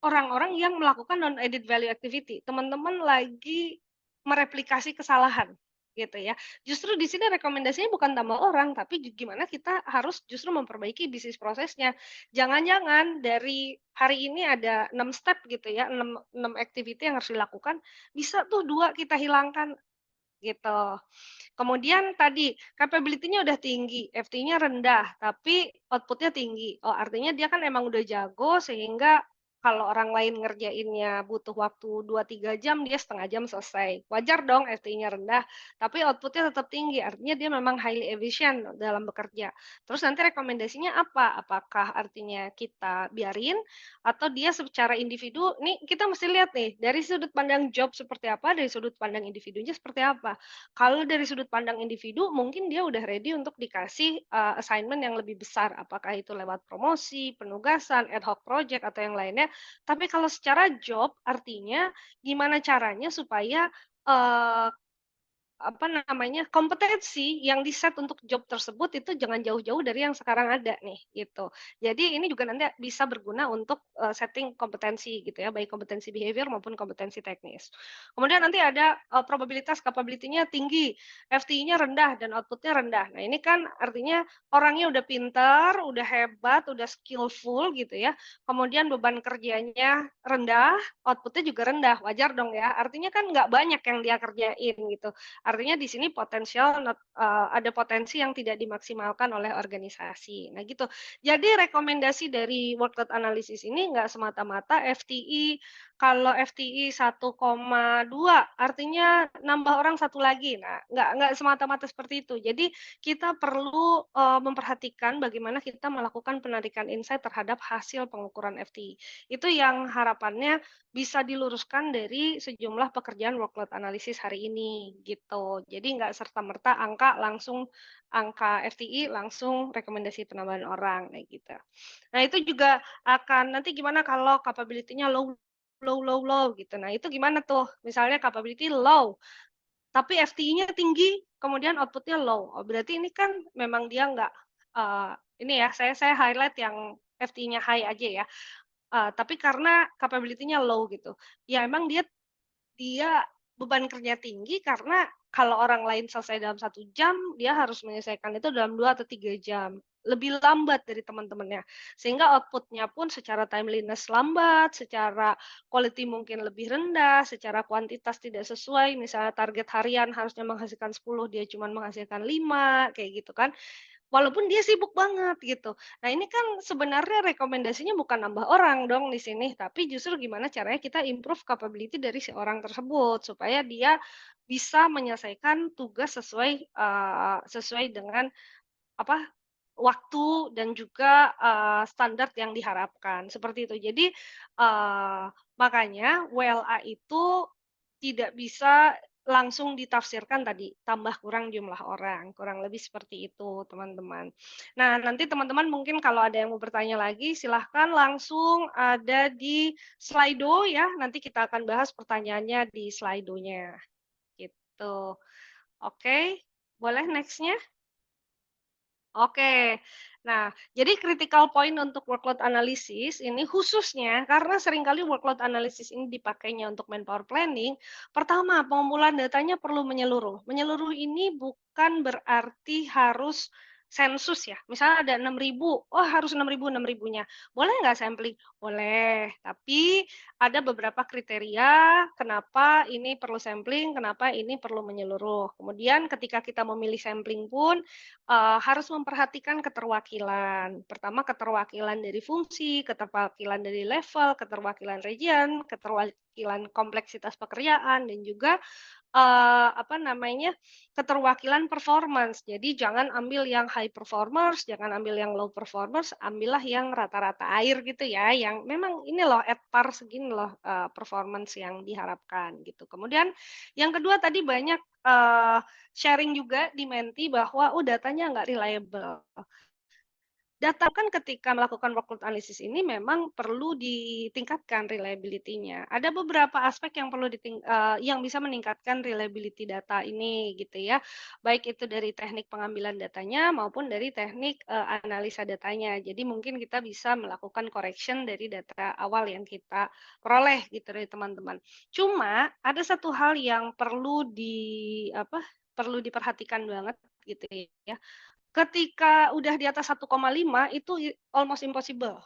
orang-orang yang melakukan non-added value activity. Teman-teman lagi mereplikasi kesalahan gitu ya. Justru di sini rekomendasinya bukan tambah orang, tapi gimana kita harus justru memperbaiki bisnis prosesnya. Jangan-jangan dari hari ini ada 6 step gitu ya, 6 activity yang harus dilakukan, bisa tuh 2 kita hilangkan gitu. Kemudian tadi capability-nya udah tinggi, FT-nya rendah, tapi output-nya tinggi. Oh, artinya dia kan emang udah jago sehingga kalau orang lain ngerjainnya butuh waktu 2-3 jam, dia setengah jam selesai. Wajar dong FT-nya rendah, tapi output-nya tetap tinggi, artinya dia memang highly efficient dalam bekerja. Terus nanti rekomendasinya apa? Apakah artinya kita biarin atau dia secara individu, nih kita mesti lihat nih, dari sudut pandang job seperti apa, dari sudut pandang individunya seperti apa. Kalau dari sudut pandang individu, mungkin dia udah ready untuk dikasih, assignment yang lebih besar, apakah itu lewat promosi, penugasan, ad hoc project, atau yang lainnya. Tapi kalau secara job, artinya gimana caranya supaya, eee, apa namanya, kompetensi yang di-set untuk job tersebut itu jangan jauh-jauh dari yang sekarang ada nih, gitu. Jadi ini juga nanti bisa berguna untuk, setting kompetensi gitu ya, baik kompetensi behavior maupun kompetensi teknis. Kemudian nanti ada, probabilitas capability-nya tinggi, FTE-nya rendah dan output-nya rendah. Nah ini kan artinya orangnya udah pintar, udah hebat, udah skillful gitu ya, kemudian beban kerjanya rendah, output-nya juga rendah, wajar dong ya. Artinya kan nggak banyak yang dia kerjain gitu. Artinya di sini ada potensi yang tidak dimaksimalkan oleh organisasi. Nah gitu. Jadi rekomendasi dari workload analysis ini nggak semata-mata FTE, kalau FTE 1,2 artinya nambah orang satu lagi. Nah, nggak semata-mata seperti itu. Jadi kita perlu, memperhatikan bagaimana kita melakukan penarikan insight terhadap hasil pengukuran FTE. Itu yang harapannya bisa diluruskan dari sejumlah pekerjaan workload analisis hari ini, gitu. Jadi nggak serta-merta angka FTE langsung rekomendasi penambahan orang, kayak gitu. Nah, itu juga akan nanti gimana kalau capability-nya low low low low gitu. Nah, itu gimana tuh? Misalnya capability low, tapi FTE-nya tinggi, kemudian output-nya low. Oh, berarti ini kan memang dia nggak, eee, ini ya, saya highlight yang FTE-nya high aja ya. Tapi karena capability-nya low gitu. Ya emang dia dia beban kerja tinggi karena kalau orang lain selesai dalam 1 jam, dia harus menyelesaikan itu dalam 2 atau 3 jam. Lebih lambat dari teman-temannya. Sehingga output-nya pun secara timeliness lambat, secara quality mungkin lebih rendah, secara kuantitas tidak sesuai, misalnya target harian harusnya menghasilkan 10, dia cuma menghasilkan 5, kayak gitu kan. Walaupun dia sibuk banget gitu. Nah ini kan sebenarnya rekomendasinya bukan nambah orang dong di sini, tapi justru gimana caranya kita improve capability dari si orang tersebut, supaya dia bisa menyelesaikan tugas sesuai dengan apa, waktu dan juga, standar yang diharapkan, seperti itu. Jadi, makanya WLA itu tidak bisa langsung ditafsirkan tadi, tambah kurang jumlah orang, kurang lebih seperti itu, teman-teman. Nah, nanti teman-teman mungkin kalau ada yang mau bertanya lagi, silahkan langsung ada di Slido ya, nanti kita akan bahas pertanyaannya di Slido-nya, gitu. Oke, boleh next-nya? Oke. Nah, jadi critical point untuk workload analysis ini khususnya karena seringkali workload analysis ini dipakainya untuk manpower planning. Pertama, pengumpulan datanya perlu menyeluruh. Menyeluruh ini bukan berarti harus sensus ya. Misalnya ada 6.000, oh harus 6.000-nya. Boleh nggak sampling? Boleh. Tapi ada beberapa kriteria kenapa ini perlu sampling, kenapa ini perlu menyeluruh. Kemudian ketika kita memilih sampling pun harus memperhatikan keterwakilan. Pertama keterwakilan dari fungsi, keterwakilan dari level, keterwakilan region, keterwakilan kompleksitas pekerjaan, dan juga apa namanya, keterwakilan performance. Jadi jangan ambil yang high performers, jangan ambil yang low performers, ambillah yang rata-rata air gitu ya, yang memang ini loh at par segini loh, performance yang diharapkan gitu. Kemudian yang kedua tadi banyak, sharing juga di Menti bahwa, "Oh datanya nggak reliable." Data kan ketika melakukan workload analysis ini memang perlu ditingkatkan reliability-nya. Ada beberapa aspek yang yang bisa meningkatkan reliability data ini gitu ya. Baik itu dari teknik pengambilan datanya maupun dari teknik, analisa datanya. Jadi mungkin kita bisa melakukan correction dari data awal yang kita peroleh gitu dari teman-teman. Cuma ada satu hal yang perlu diperhatikan banget gitu ya. Ketika udah di atas 1,5 itu almost impossible.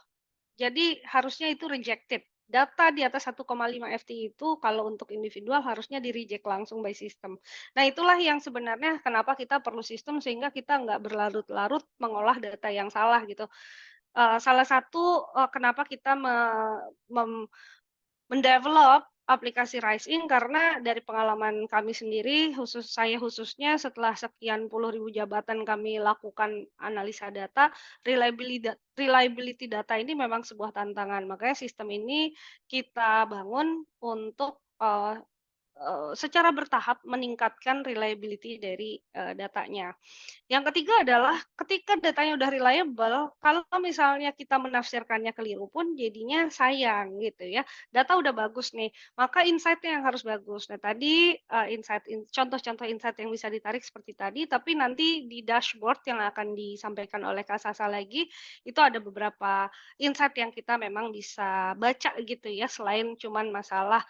Jadi harusnya itu rejected. Data di atas 1,5 FTI itu kalau untuk individual harusnya di-reject langsung by system. Nah, itulah yang sebenarnya kenapa kita perlu sistem sehingga kita nggak berlarut-larut mengolah data yang salah gitu. Salah satu, kenapa kita mendevelop aplikasi Rise-In karena dari pengalaman kami sendiri, saya khususnya setelah sekian puluh ribu jabatan kami lakukan analisa data, reliability data ini memang sebuah tantangan. Makanya sistem ini kita bangun untuk, secara bertahap meningkatkan reliability dari, datanya. Yang ketiga adalah ketika datanya udah reliable, kalau misalnya kita menafsirkannya keliru pun jadinya sayang gitu ya. Data udah bagus nih, maka insight-nya yang harus bagus. Nah tadi, contoh-contoh insight yang bisa ditarik seperti tadi, tapi nanti di dashboard yang akan disampaikan oleh Kak Sasa lagi, itu ada beberapa insight yang kita memang bisa baca gitu ya, selain cuman masalah,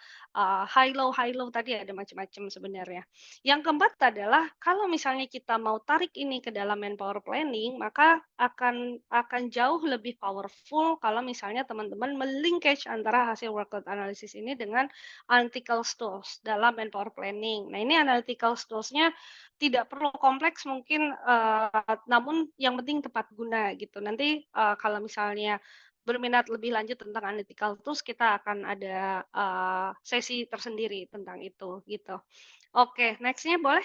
high low tadi ada macam-macam sebenarnya. Yang keempat adalah kalau misalnya kita mau tarik ini ke dalam manpower planning, maka akan jauh lebih powerful kalau misalnya teman-teman melinkage antara hasil workload analysis ini dengan analytical tools dalam manpower planning. Nah, ini analytical tools-nya tidak perlu kompleks mungkin, namun yang penting tepat guna gitu. Nanti, kalau misalnya berminat lebih lanjut tentang analytical tools, kita akan ada, sesi tersendiri tentang itu, gitu. Oke, next-nya boleh?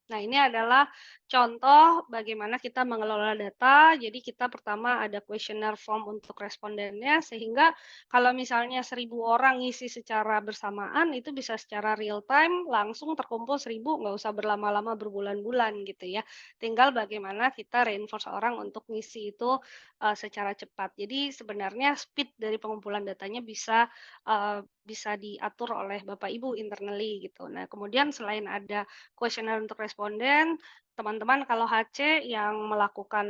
Nah, ini adalah contoh bagaimana kita mengelola data. Jadi kita pertama ada questionnaire form untuk respondennya, sehingga kalau misalnya 1.000 orang ngisi secara bersamaan, itu bisa secara real time langsung terkumpul 1.000, nggak usah berlama-lama berbulan-bulan gitu ya. Tinggal bagaimana kita reinforce orang untuk ngisi itu secara cepat. Jadi sebenarnya speed dari pengumpulan datanya bisa diatur oleh Bapak Ibu internally gitu. Nah, kemudian selain ada kuesioner untuk responden, teman-teman kalau HC yang melakukan,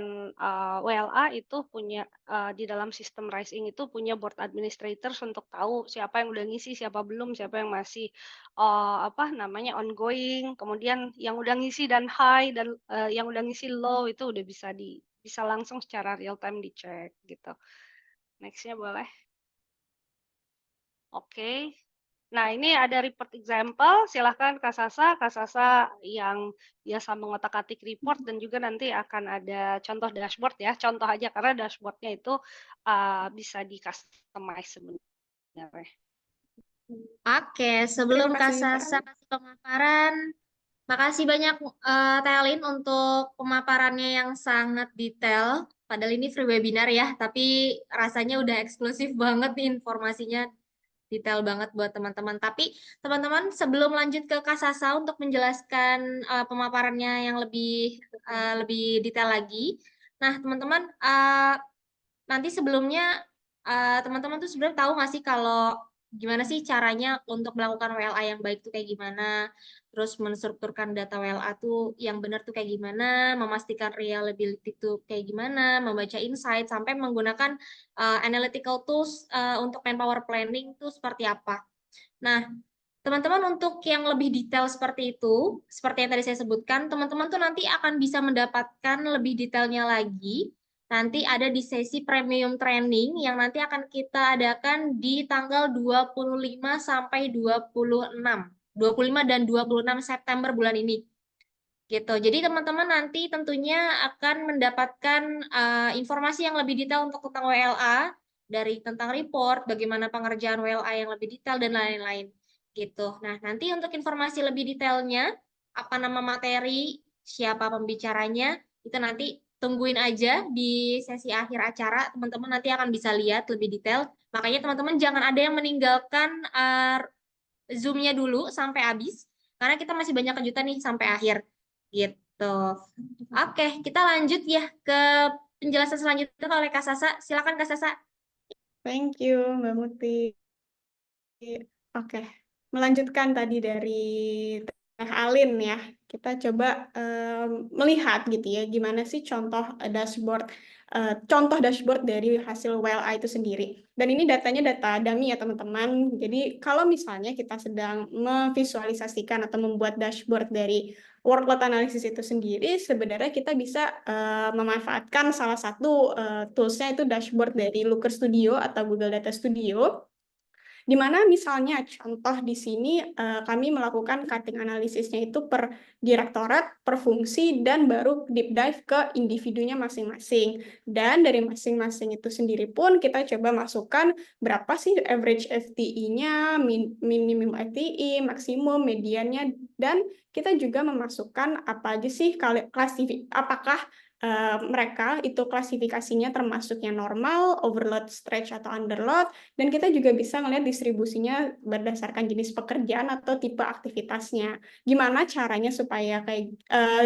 WLA itu punya, di dalam sistem Rising itu punya board administrators untuk tahu siapa yang udah ngisi, siapa belum, siapa yang masih, ongoing, kemudian yang udah ngisi dan high dan, yang udah ngisi low itu udah bisa langsung secara real time dicek gitu. Next-nya boleh. Oke. Nah, ini ada report example, silahkan Kak Sasa yang biasa mengotak-atik report dan juga nanti akan ada contoh dashboard ya, contoh aja karena dashboard-nya itu, bisa di-customize sebenarnya. Oke, sebelum Terima Kak kasih, Sasa kasih pemaparan, makasih banyak Telin untuk pemaparannya yang sangat detail. Padahal ini free webinar ya, tapi rasanya udah eksklusif banget nih informasinya, detail banget buat teman-teman. Tapi teman-teman sebelum lanjut ke Kak Sasa untuk menjelaskan pemaparannya yang lebih detail lagi. Nah, teman-teman nanti sebelumnya teman-teman tuh sebenarnya tahu nggak sih kalau gimana sih caranya untuk melakukan WLA yang baik tuh kayak gimana, terus menstrukturkan data WLA tuh yang benar tuh kayak gimana, memastikan reliability tuh kayak gimana, membaca insight, sampai menggunakan analytical tools untuk manpower planning tuh seperti apa. Nah, teman-teman untuk yang lebih detail seperti itu, seperti yang tadi saya sebutkan, teman-teman tuh nanti akan bisa mendapatkan lebih detailnya lagi. Nanti ada di sesi premium training yang nanti akan kita adakan di tanggal 25 sampai 26. 25 dan 26 September bulan ini. Gitu. Jadi teman-teman nanti tentunya akan mendapatkan informasi yang lebih detail untuk tentang WLA, dari tentang report, bagaimana pengerjaan WLA yang lebih detail dan lain-lain gitu. Nah, nanti untuk informasi lebih detailnya, apa nama materi, siapa pembicaranya, itu nanti tungguin aja di sesi akhir acara, teman-teman nanti akan bisa lihat lebih detail. Makanya teman-teman jangan ada yang meninggalkan Zoom-nya dulu sampai habis, karena kita masih banyak kejutan nih sampai akhir gitu. Oke, kita lanjut ya ke penjelasan selanjutnya oleh Kak Sasa. Silakan Kak Sasa. Thank you, Mbak Muti. Oke, melanjutkan tadi dari Teh Alin ya. Kita coba melihat gitu ya, gimana sih contoh dashboard dari hasil WLA itu sendiri. Dan ini datanya data dummy ya teman-teman. Jadi kalau misalnya kita sedang memvisualisasikan atau membuat dashboard dari workload analysis itu sendiri, sebenarnya kita bisa memanfaatkan salah satu toolsnya itu dashboard dari Looker Studio atau Google Data Studio. Di mana misalnya contoh di sini kami melakukan cutting analisisnya itu per direktorat, per fungsi, dan baru deep dive ke individunya masing-masing. Dan dari masing-masing itu sendiri pun kita coba masukkan berapa sih average FTE-nya, minimum FTE, maksimum, mediannya, dan kita juga memasukkan apa aja sih apakah mereka itu klasifikasinya termasuknya normal, overload, stretch, atau underload, dan kita juga bisa melihat distribusinya berdasarkan jenis pekerjaan atau tipe aktivitasnya. Gimana caranya supaya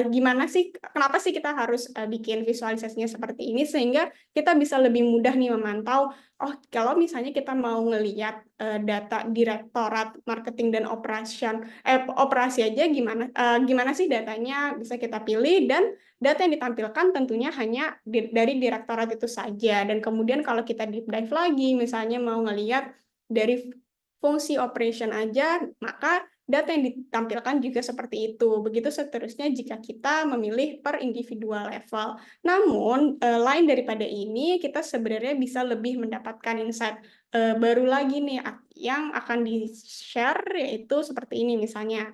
gimana sih, kenapa sih kita harus bikin visualisasinya seperti ini, sehingga kita bisa lebih mudah nih memantau, oh kalau misalnya kita mau ngelihat data direktorat marketing dan operasi aja gimana sih datanya bisa kita pilih, dan data yang ditampilkan tentunya hanya dari direktorat itu saja. Dan kemudian kalau kita deep dive lagi, misalnya mau ngelihat dari fungsi operation aja, maka data yang ditampilkan juga seperti itu. Begitu seterusnya jika kita memilih per individual level. Namun, lain daripada ini, kita sebenarnya bisa lebih mendapatkan insight baru lagi nih, yang akan di-share, yaitu seperti ini misalnya.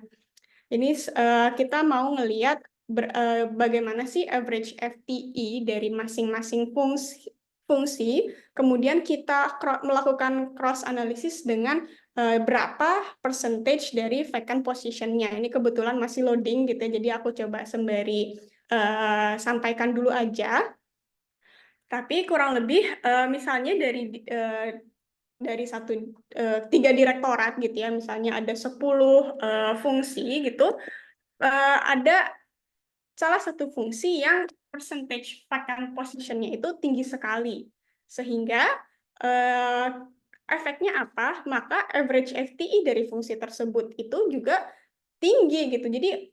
Ini kita mau ngelihat bagaimana sih average FTE dari masing-masing fungsi, kemudian kita melakukan cross analysis dengan berapa percentage dari vacant position-nya. Ini kebetulan masih loading gitu ya, jadi aku coba sembari sampaikan dulu aja. Tapi kurang lebih misalnya dari 3 direktorat gitu ya, misalnya ada 10 fungsi gitu, ada salah satu fungsi yang percentage vacant position-nya itu tinggi sekali. Sehingga efeknya apa? Maka average FTE dari fungsi tersebut itu juga tinggi gitu. Jadi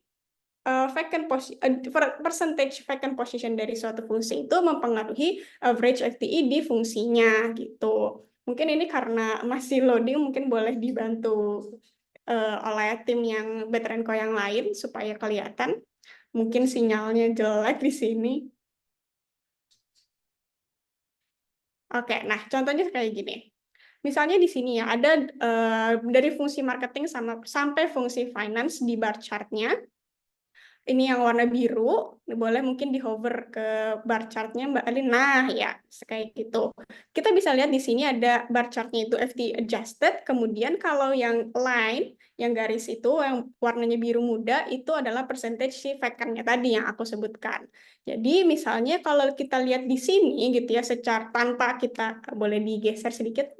percentage vacant position dari suatu fungsi itu mempengaruhi average FTE di fungsinya gitu. Mungkin ini karena masih loading, mungkin boleh dibantu oleh tim yang Veteranco yang lain supaya kelihatan. Mungkin sinyalnya jelek di sini. Oke, nah contohnya kayak gini. Misalnya di sini ya, ada dari fungsi marketing sampai fungsi finance di bar chart-nya. Ini yang warna biru, boleh mungkin di hover ke bar chart-nya Mbak Alin. Nah, ya, kayak gitu. Kita bisa lihat di sini ada bar chart-nya itu FT adjusted, kemudian kalau yang line, yang garis itu, yang warnanya biru muda, itu adalah percentage si vacant-nya tadi yang aku sebutkan. Jadi misalnya kalau kita lihat di sini gitu ya, secara tanpa kita, boleh digeser sedikit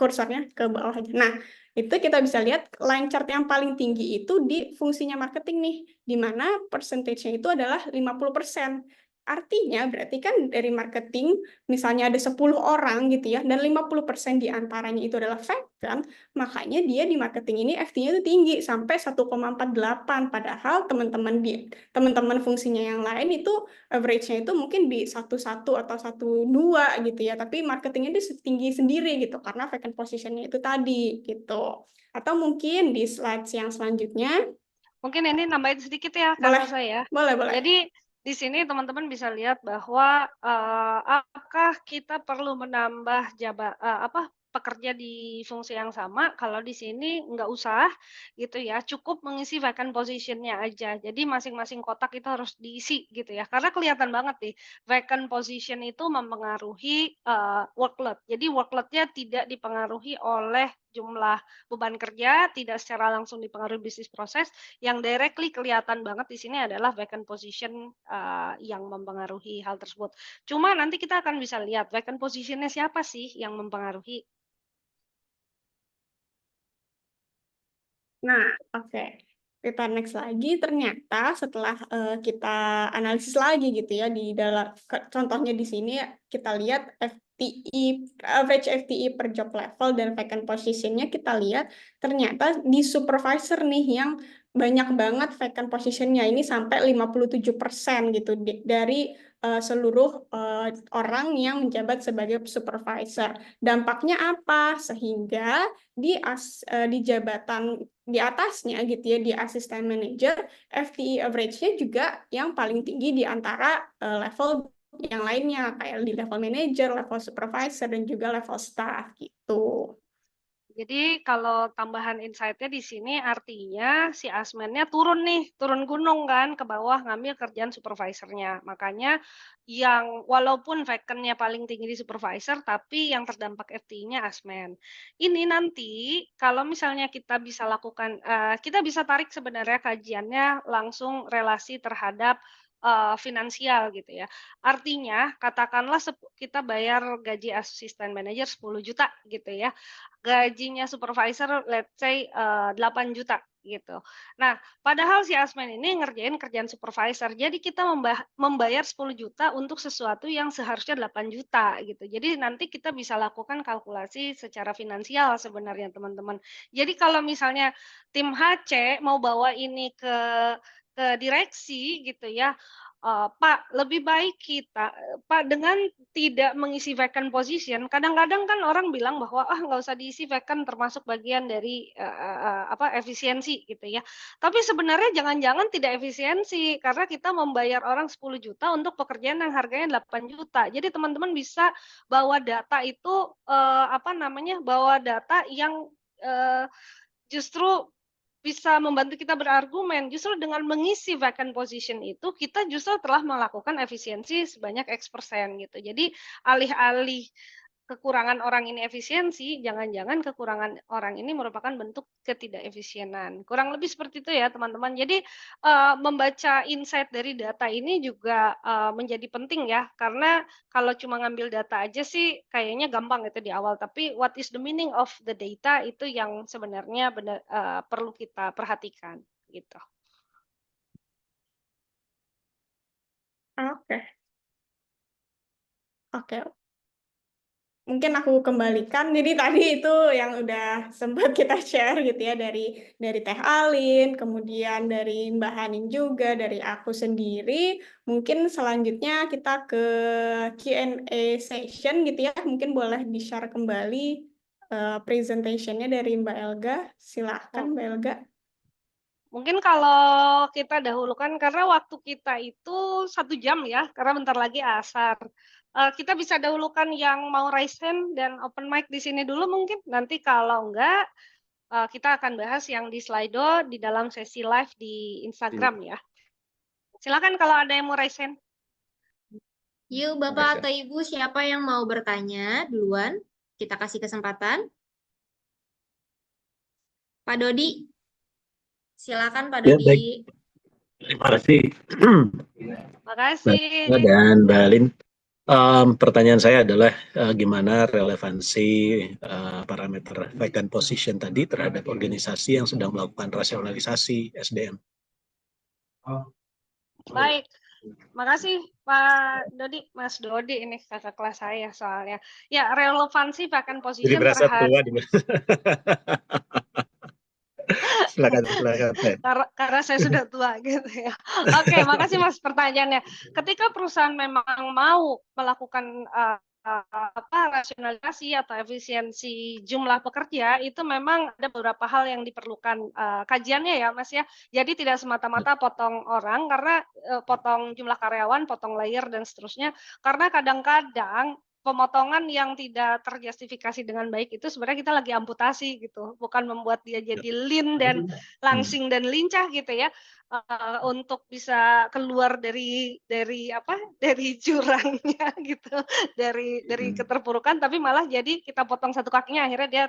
kursornya ke bawah aja. Nah, itu kita bisa lihat line chart yang paling tinggi itu di fungsinya marketing nih, di mana percentage-nya itu adalah 50%. Artinya berarti kan dari marketing misalnya ada 10 orang gitu ya, dan 50% diantaranya itu adalah vacant, makanya dia di marketing ini FT-nya itu tinggi sampai 1,48. Padahal teman-teman fungsinya yang lain itu average-nya itu mungkin di 1,1 atau 1,2 gitu ya, tapi marketingnya itu tinggi sendiri gitu karena vacant position-nya itu tadi gitu. Atau mungkin di slide yang selanjutnya, Mungkin ini nambahin sedikit ya, Kak boleh, Sasa ya. boleh. Jadi di sini teman-teman bisa lihat bahwa apakah kita perlu menambah pekerja di fungsi yang sama? Kalau di sini nggak usah gitu ya, cukup mengisi vacant position-nya aja. Jadi masing-masing kotak itu harus diisi gitu ya. Karena kelihatan banget nih, vacant position itu mempengaruhi workload. Jadi workload-nya tidak dipengaruhi oleh jumlah beban kerja, tidak secara langsung dipengaruhi bisnis proses. Yang directly kelihatan banget di sini adalah vacant position yang mempengaruhi hal tersebut. Cuma nanti kita akan bisa lihat vacant position-nya siapa sih yang mempengaruhi. Nah, oke. Kita next lagi, ternyata setelah kita analisis lagi gitu ya, di dalam contohnya di sini kita lihat average FTE per job level dan vacant position-nya kita lihat ternyata di supervisor nih yang banyak banget vacant position-nya, ini sampai 57% gitu dari seluruh orang yang menjabat sebagai supervisor. Dampaknya apa? Sehingga di jabatan di atasnya gitu ya, di asisten manager, FTE average-nya juga yang paling tinggi di antara level yang lainnya, kayak di level manager, level supervisor, dan juga level staff gitu. Jadi kalau tambahan insight-nya di sini artinya si asmennya turun nih, turun gunung kan ke bawah ngambil kerjaan supervisornya. Makanya yang walaupun vacant-nya paling tinggi di supervisor, tapi yang terdampak FTE-nya asmen. Ini nanti kalau misalnya kita bisa lakukan, kita bisa tarik sebenarnya kajiannya langsung relasi terhadap finansial gitu ya. Artinya katakanlah kita bayar gaji asisten manajer 10 juta gitu ya. Gajinya supervisor let's say 8 juta gitu. Nah, padahal si asmen ini ngerjain kerjaan supervisor. Jadi kita membayar 10 juta untuk sesuatu yang seharusnya 8 juta gitu. Jadi nanti kita bisa lakukan kalkulasi secara finansial sebenarnya teman-teman. Jadi kalau misalnya tim HC mau bawa ini ke direksi gitu ya, Pak, lebih baik kita Pak, dengan tidak mengisi vacant position, kadang-kadang kan orang bilang bahwa, "Ah, nggak usah diisi vacant termasuk bagian dari, efisiensi," gitu ya. Tapi sebenarnya jangan-jangan tidak efisiensi, karena kita membayar orang 10 juta untuk pekerjaan yang harganya 8 juta. Jadi teman-teman bisa bawa data itu, bawa data yang, justru bisa membantu kita berargumen, justru dengan mengisi vacant position itu, kita justru telah melakukan efisiensi sebanyak X% gitu. Jadi alih-alih kekurangan orang ini efisiensi, jangan-jangan kekurangan orang ini merupakan bentuk ketidakefisienan. Kurang lebih seperti itu ya teman-teman. Jadi membaca insight dari data ini juga menjadi penting ya, karena kalau cuma ngambil data aja sih kayaknya gampang gitu di awal, tapi what is the meaning of the data itu yang sebenarnya perlu kita perhatikan gitu. Oke. Mungkin aku kembalikan. Jadi tadi itu yang udah sempat kita share gitu ya, dari Teh Alin, kemudian dari Mbak Hanin juga, dari aku sendiri. Mungkin selanjutnya kita ke Q&A session gitu ya. Mungkin boleh di-share kembali presentation-nya dari Mbak Elga. Silahkan Mbak Elga. Mungkin kalau kita dahulukan, karena waktu kita itu 1 jam ya, karena bentar lagi asar. Kita bisa dahulukan yang mau raise hand dan open mic di sini dulu mungkin. Nanti kalau enggak, kita akan bahas yang di Slido di dalam sesi live di Instagram ya. Silakan kalau ada yang mau raise hand. Yuk, Bapak atau Ibu, siapa yang mau bertanya duluan? Kita kasih kesempatan. Pak Dodi, silakan Pak Ya, Dodi. baik. Terima kasih. Terima kasih. Dan Mbak Alin, pertanyaan saya adalah gimana relevansi parameter vacant position tadi terhadap organisasi yang sedang melakukan rasionalisasi SDM? Baik, Makasih Pak Dodi, Mas Dodi ini kakak kelas saya soalnya. Ya, relevansi vacant Jadi position berasa terhadap tua di silakan Teh. karena saya sudah tua gitu ya. Oke, makasih Mas pertanyaannya. Ketika perusahaan memang mau melakukan rasionalisasi atau efisiensi jumlah pekerja, itu memang ada beberapa hal yang diperlukan kajiannya ya Mas ya. Jadi tidak semata-mata potong orang karena potong jumlah karyawan, potong layer dan seterusnya. Karena kadang-kadang pemotongan yang tidak terjustifikasi dengan baik itu sebenarnya kita lagi amputasi gitu, bukan membuat dia jadi lean dan langsing dan lincah gitu ya, untuk bisa keluar dari jurangnya gitu, dari keterpurukan, tapi malah jadi kita potong satu kakinya akhirnya dia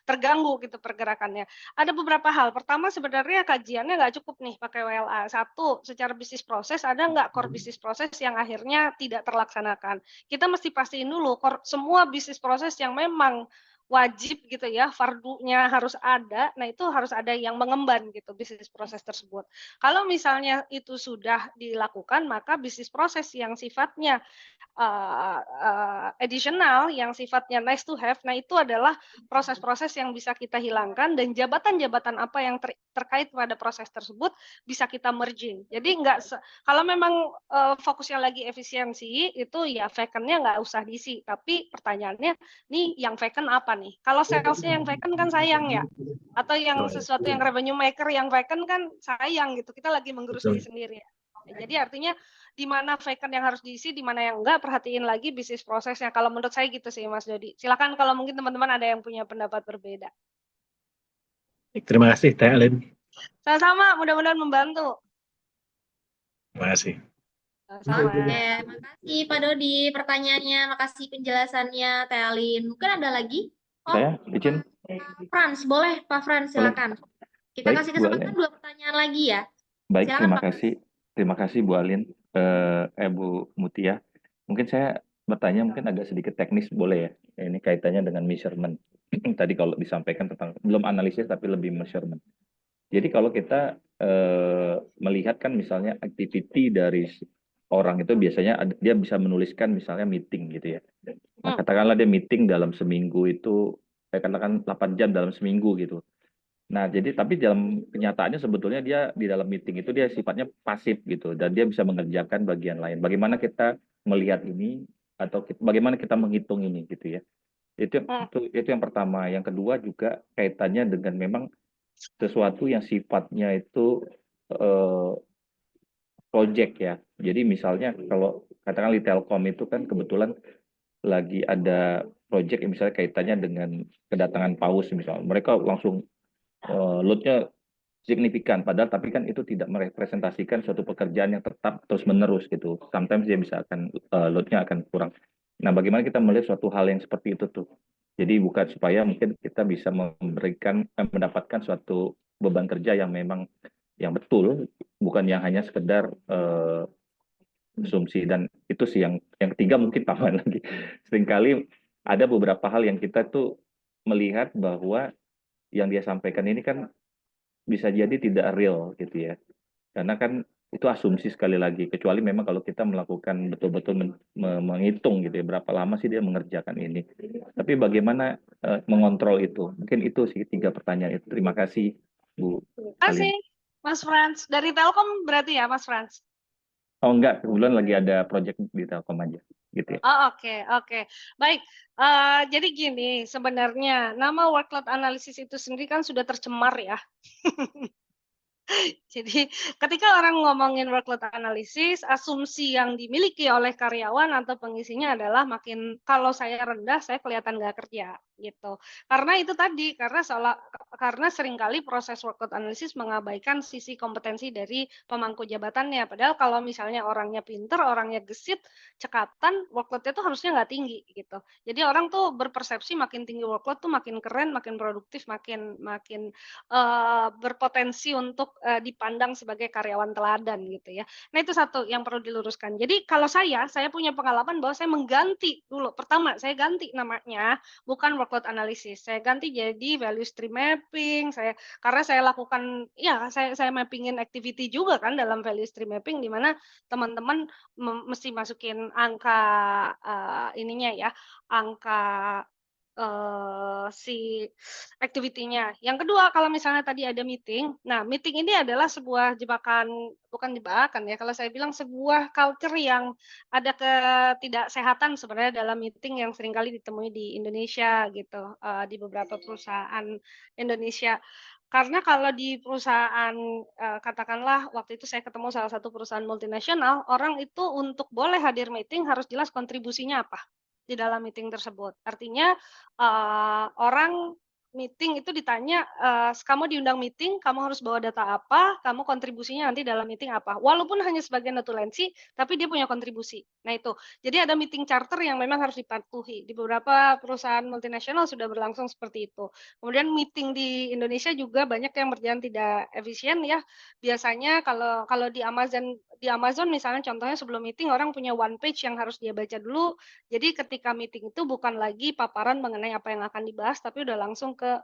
terganggu gitu pergerakannya. Ada beberapa hal. Pertama sebenarnya kajiannya nggak cukup nih pakai WLA. Satu, secara bisnis proses ada nggak core bisnis proses yang akhirnya tidak terlaksanakan. Kita mesti pastiin dulu semua bisnis proses yang memang wajib gitu ya, fardunya harus ada, nah itu harus ada yang mengemban gitu bisnis proses tersebut. Kalau misalnya itu sudah dilakukan, maka bisnis proses yang sifatnya additional, yang sifatnya nice to have, nah itu adalah proses-proses yang bisa kita hilangkan dan jabatan-jabatan apa yang terkait pada proses tersebut bisa kita merging. Jadi kalau memang fokusnya lagi efisiensi, itu ya vacant-nya nggak usah diisi, tapi pertanyaannya, nih yang vacant apa nih? Kalau sales-nya yang vacant kan sayang ya, atau yang sesuatu yang revenue maker yang vacant kan sayang gitu, kita lagi menggerus diri sendiri. Jadi artinya di mana vacant yang harus diisi, di mana yang enggak, perhatiin lagi bisnis prosesnya. Kalau menurut saya gitu sih Mas Dodi. Silakan kalau mungkin teman-teman ada yang punya pendapat berbeda. Terima kasih Teh Alin. Sama-sama, mudah-mudahan membantu. Terima kasih. Sama. Makasih Pak Dodi pertanyaannya, makasih penjelasannya Teh Alin. Mungkin ada lagi? Saya izin. Frans, boleh Pak Frans, silakan. Kita Baik, kasih kesempatan 2 pertanyaan lagi ya. Baik, Silakan, terima Pak. kasih. Terima kasih Bu Alin, Bu Mutia. Mungkin saya bertanya mungkin agak sedikit teknis boleh ya. Ini kaitannya dengan measurement. Tadi kalau disampaikan tentang belum analisis tapi lebih measurement. Jadi kalau kita melihat kan misalnya activity dari orang itu biasanya dia bisa menuliskan misalnya meeting gitu ya. Nah, katakanlah dia meeting dalam seminggu itu, saya katakan 8 jam dalam seminggu gitu. Nah, jadi tapi dalam kenyataannya sebetulnya dia di dalam meeting itu dia sifatnya pasif gitu dan dia bisa mengerjakan bagian lain. Bagaimana kita melihat ini atau bagaimana kita menghitung ini gitu ya. Itu yang pertama. Yang kedua juga kaitannya dengan memang sesuatu yang sifatnya itu project ya. Jadi misalnya kalau katakan di Telkom itu kan kebetulan lagi ada project yang misalnya kaitannya dengan kedatangan paus misalnya. Mereka langsung load-nya signifikan, padahal tapi kan itu tidak merepresentasikan suatu pekerjaan yang tetap terus-menerus gitu. Sometimes dia bisa akan load-nya akan kurang. Nah, bagaimana kita melihat suatu hal yang seperti itu tuh? Jadi bukan supaya mungkin kita bisa mendapatkan suatu beban kerja yang memang yang betul, bukan yang hanya sekedar asumsi. Dan itu sih yang ketiga mungkin tambahan lagi. Seringkali ada beberapa hal yang kita tuh melihat bahwa yang dia sampaikan ini kan bisa jadi tidak real gitu ya. Karena kan itu asumsi sekali lagi, kecuali memang kalau kita melakukan betul-betul menghitung gitu ya, berapa lama sih dia mengerjakan ini. Tapi bagaimana mengontrol itu? Mungkin itu sih 3 pertanyaan itu. Terima kasih Bu. Terima kasih Mas Frans. Dari Telkom berarti ya Mas Frans? Oh enggak, kebetulan lagi ada project di Telkom aja. Gitu ya. Oh, oke. Baik, jadi gini, sebenarnya nama workload analysis itu sendiri kan sudah tercemar ya. Jadi ketika orang ngomongin workload analysis, asumsi yang dimiliki oleh karyawan atau pengisinya adalah makin kalau saya rendah, saya kelihatan nggak kerja gitu. Karena itu tadi, karena seringkali proses workload analysis mengabaikan sisi kompetensi dari pemangku jabatannya. Padahal kalau misalnya orangnya pinter, orangnya gesit, cekatan, workload-nya tuh harusnya nggak tinggi gitu. Jadi orang tuh berpersepsi makin tinggi workload tuh makin keren, makin produktif, makin berpotensi untuk dipandang sebagai karyawan teladan gitu ya. Nah itu satu yang perlu diluruskan. Jadi kalau saya punya pengalaman bahwa saya mengganti dulu. Pertama saya ganti namanya bukan workload workload analysis. Saya ganti jadi value stream mapping. Karena saya lakukan, ya saya mappingin activity juga kan dalam value stream mapping, di mana teman-teman mesti masukin angka ininya ya, angka si activity-nya. Yang kedua, kalau misalnya tadi ada meeting, nah meeting ini adalah sebuah bukan jebakan ya, kalau saya bilang sebuah culture yang ada ketidaksehatan sebenarnya dalam meeting yang seringkali ditemui di Indonesia gitu, di beberapa perusahaan Indonesia. Karena kalau di perusahaan, katakanlah waktu itu saya ketemu salah satu perusahaan multinasional, orang itu untuk boleh hadir meeting harus jelas kontribusinya apa di dalam meeting tersebut. Artinya, orang meeting itu ditanya, "Kamu diundang meeting, kamu harus bawa data apa, kamu kontribusinya nanti dalam meeting apa?" Walaupun hanya sebagai notulensi, tapi dia punya kontribusi. Nah itu, jadi ada meeting charter yang memang harus dipatuhi. Di beberapa perusahaan multinasional sudah berlangsung seperti itu. Kemudian meeting di Indonesia juga banyak yang berjalan tidak efisien ya. Biasanya kalau di Amazon misalnya contohnya sebelum meeting orang punya one page yang harus dia baca dulu. Jadi ketika meeting itu bukan lagi paparan mengenai apa yang akan dibahas, tapi udah langsung ke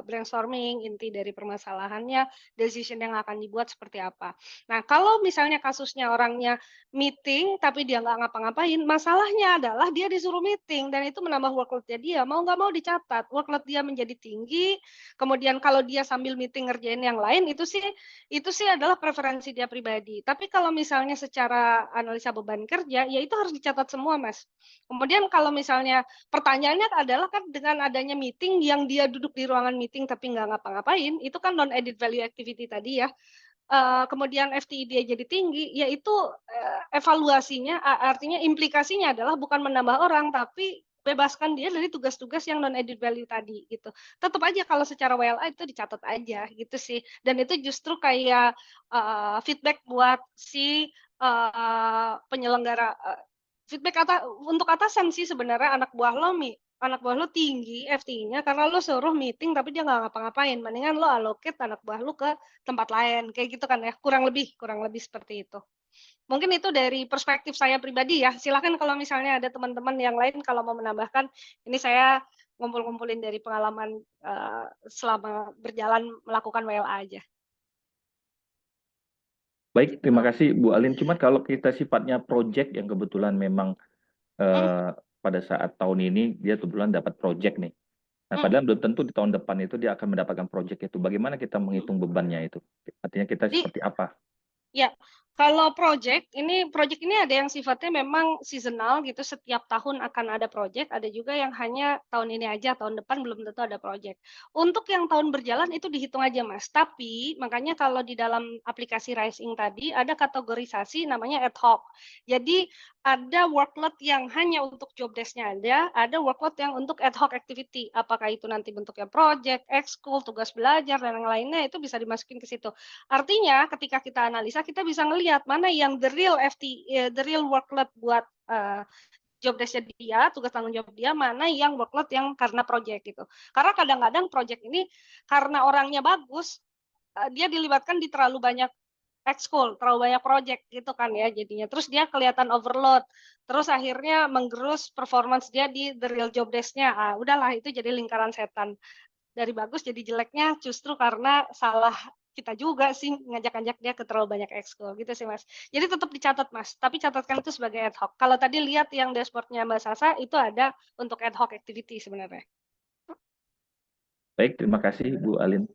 brainstorming, inti dari permasalahannya, decision yang akan dibuat seperti apa. Nah, kalau misalnya kasusnya orangnya meeting, tapi dia nggak ngapa-ngapain, masalahnya adalah dia disuruh meeting, dan itu menambah workload-nya dia. Mau nggak mau dicatat, workload dia menjadi tinggi, kemudian kalau dia sambil meeting ngerjain yang lain, itu sih adalah preferensi dia pribadi. Tapi kalau misalnya secara analisa beban kerja, ya itu harus dicatat semua, Mas. Kemudian kalau misalnya pertanyaannya adalah kan dengan adanya meeting yang dia duduk di ruangan meeting tapi nggak ngapa-ngapain, itu kan non added value activity tadi ya. Kemudian FTE dia jadi tinggi, yaitu evaluasinya artinya implikasinya adalah bukan menambah orang, tapi bebaskan dia dari tugas-tugas yang non added value tadi gitu. Tetap aja kalau secara WLA itu dicatat aja gitu sih. Dan itu justru kayak feedback buat si penyelenggara, feedback untuk atasan sih sebenarnya. Anak buah lo tinggi FTE-nya karena lo suruh meeting tapi dia nggak ngapa-ngapain, mendingan lo allocate anak buah lo ke tempat lain, kayak gitu kan ya, kurang lebih seperti itu. Mungkin itu dari perspektif saya pribadi ya, silakan kalau misalnya ada teman-teman yang lain kalau mau menambahkan. Ini saya ngumpul-ngumpulin dari pengalaman selama berjalan melakukan WLA aja. Baik, terima kasih Bu Alin. Cuma kalau kita sifatnya project yang kebetulan memang pada saat tahun ini dia kebetulan dapat project nih. Nah, padahal belum tentu di tahun depan itu dia akan mendapatkan project itu. Bagaimana kita menghitung bebannya itu? Artinya kita seperti apa? Ya, kalau project ini ada yang sifatnya memang seasonal gitu, setiap tahun akan ada project, ada juga yang hanya tahun ini aja, tahun depan belum tentu ada project. Untuk yang tahun berjalan itu dihitung aja, Mas. Tapi makanya kalau di dalam aplikasi Rising tadi ada kategorisasi namanya ad hoc. Jadi ada workload yang hanya untuk job desk-nya ada workload yang untuk ad hoc activity. Apakah itu nanti bentuknya project, ekskul, tugas belajar, dan yang lainnya itu bisa dimasukin ke situ. Artinya ketika kita analisa, kita bisa ngelihat mana yang the real workload buat job desk-nya dia, tugas tanggung jawab dia, mana yang workload yang karena project gitu. Karena kadang-kadang project ini karena orangnya bagus, dia dilibatkan di terlalu banyak ekskul, terlalu banyak project gitu kan ya jadinya. Terus dia kelihatan overload. Terus akhirnya menggerus performance dia di the real job desk-nya. Udahlah itu jadi lingkaran setan. Dari bagus jadi jeleknya justru karena salah kita juga sih ngajak-ngajak dia ke terlalu banyak ekskul gitu sih, Mas. Jadi tetap dicatat, Mas, tapi catatkan itu sebagai ad hoc. Kalau tadi lihat yang dashboard-nya Mbak Sasa itu ada untuk ad hoc activity sebenarnya. Baik, terima kasih Bu Alin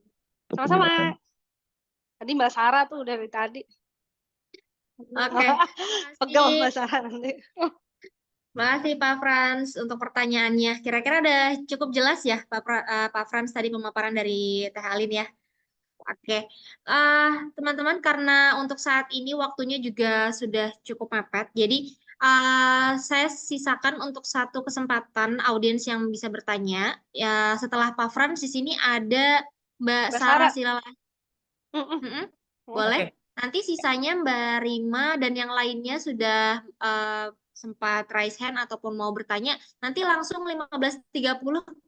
untuk Sama-sama. penjelasannya. Tadi Mbak Sarah tuh dari tadi. Oke, Pegang Mbak Sarah nanti. makasih Pak Frans untuk pertanyaannya. Kira-kira udah cukup jelas ya Pak Frans tadi pemaparan dari Teh Alin ya. Oke, teman-teman karena untuk saat ini waktunya juga sudah cukup mepet, jadi saya sisakan untuk satu kesempatan audiens yang bisa bertanya. Ya, setelah Pak Frans di sini ada Mbak Sarah Silalahi. Boleh? Nanti sisanya Mbak Rima dan yang lainnya sudah sempat raise hand ataupun mau bertanya, nanti langsung 15.30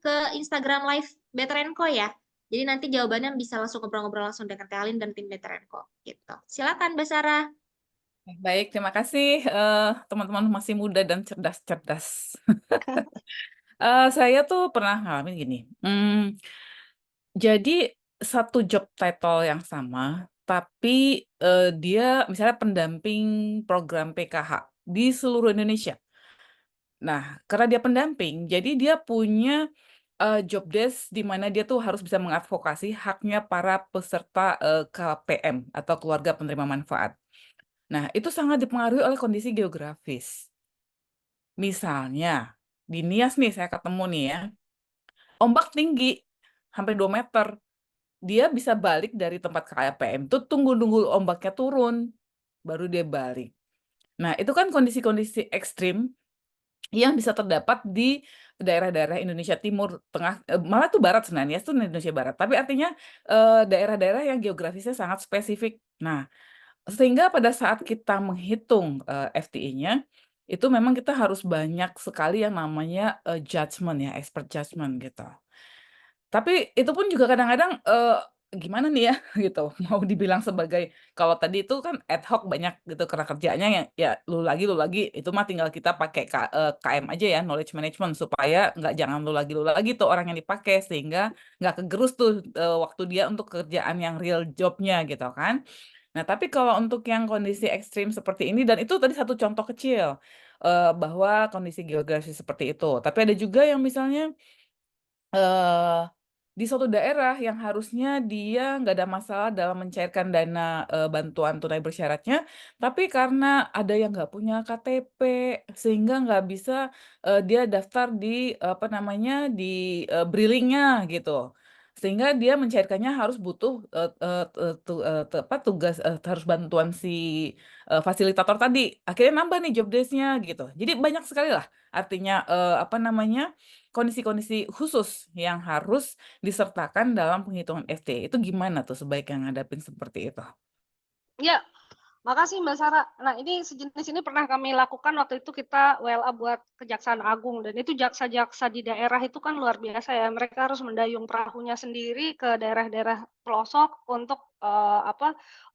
ke Instagram Live Better & Co ya. Jadi nanti jawabannya bisa langsung ngobrol-ngobrol langsung dengan Teh Alin dan tim Better & Co gitu. Silakan Mbak Sarah. Baik, terima kasih teman-teman masih muda dan cerdas-cerdas. Saya tuh pernah ngalamin gini. Jadi satu job title yang sama, tapi dia misalnya pendamping program PKH di seluruh Indonesia. Nah, karena dia pendamping, jadi dia punya job desk di mana dia tuh harus bisa mengadvokasi haknya para peserta KPM atau keluarga penerima manfaat. Nah, itu sangat dipengaruhi oleh kondisi geografis. Misalnya, di Nias nih saya ketemu nih ya, ombak tinggi, hampir 2 meter. Dia bisa balik dari tempat KPM tuh tunggu-tunggu ombaknya turun, baru dia balik. Nah, itu kan kondisi-kondisi ekstrim yang bisa terdapat di daerah-daerah Indonesia Timur, Tengah, malah tuh Barat sebenarnya, itu Indonesia Barat. Tapi artinya daerah-daerah yang geografisnya sangat spesifik. Nah, sehingga pada saat kita menghitung FTE-nya, itu memang kita harus banyak sekali yang namanya judgment ya, expert judgment gitu. Tapi itu pun juga kadang-kadang, gimana nih ya gitu, mau dibilang sebagai kalau tadi itu kan ad hoc banyak gitu karena kerjaannya ya lu lagi, itu mah tinggal kita pakai KM aja ya, knowledge management, supaya jangan lu lagi tuh orang yang dipakai, sehingga nggak kegerus tuh, waktu dia untuk kerjaan yang real job-nya gitu kan. Nah, tapi kalau untuk yang kondisi ekstrim seperti ini dan itu tadi satu contoh kecil, bahwa kondisi geografis seperti itu. Tapi ada juga yang misalnya Eee, di suatu daerah yang harusnya dia nggak ada masalah dalam mencairkan dana, bantuan tunai bersyaratnya, tapi karena ada yang nggak punya KTP, sehingga nggak bisa, dia daftar di, apa namanya, di, Briling-nya gitu. Sehingga dia mencairkannya harus butuh, eee eee eee, tu eee, te apa, tugas harus bantuan si, fasilitator tadi. Akhirnya nambah nih job desk-nya gitu. Jadi banyak sekali lah artinya, apa namanya, kondisi-kondisi khusus yang harus disertakan dalam penghitungan FT, itu gimana tuh sebaiknya ngadapin seperti itu? Ya, makasih Mbak Sarah. Nah, ini sejenis ini pernah kami lakukan waktu itu kita WLA buat Kejaksaan Agung dan itu jaksa-jaksa di daerah itu kan luar biasa ya. Mereka harus mendayung perahunya sendiri ke daerah-daerah pelosok untuk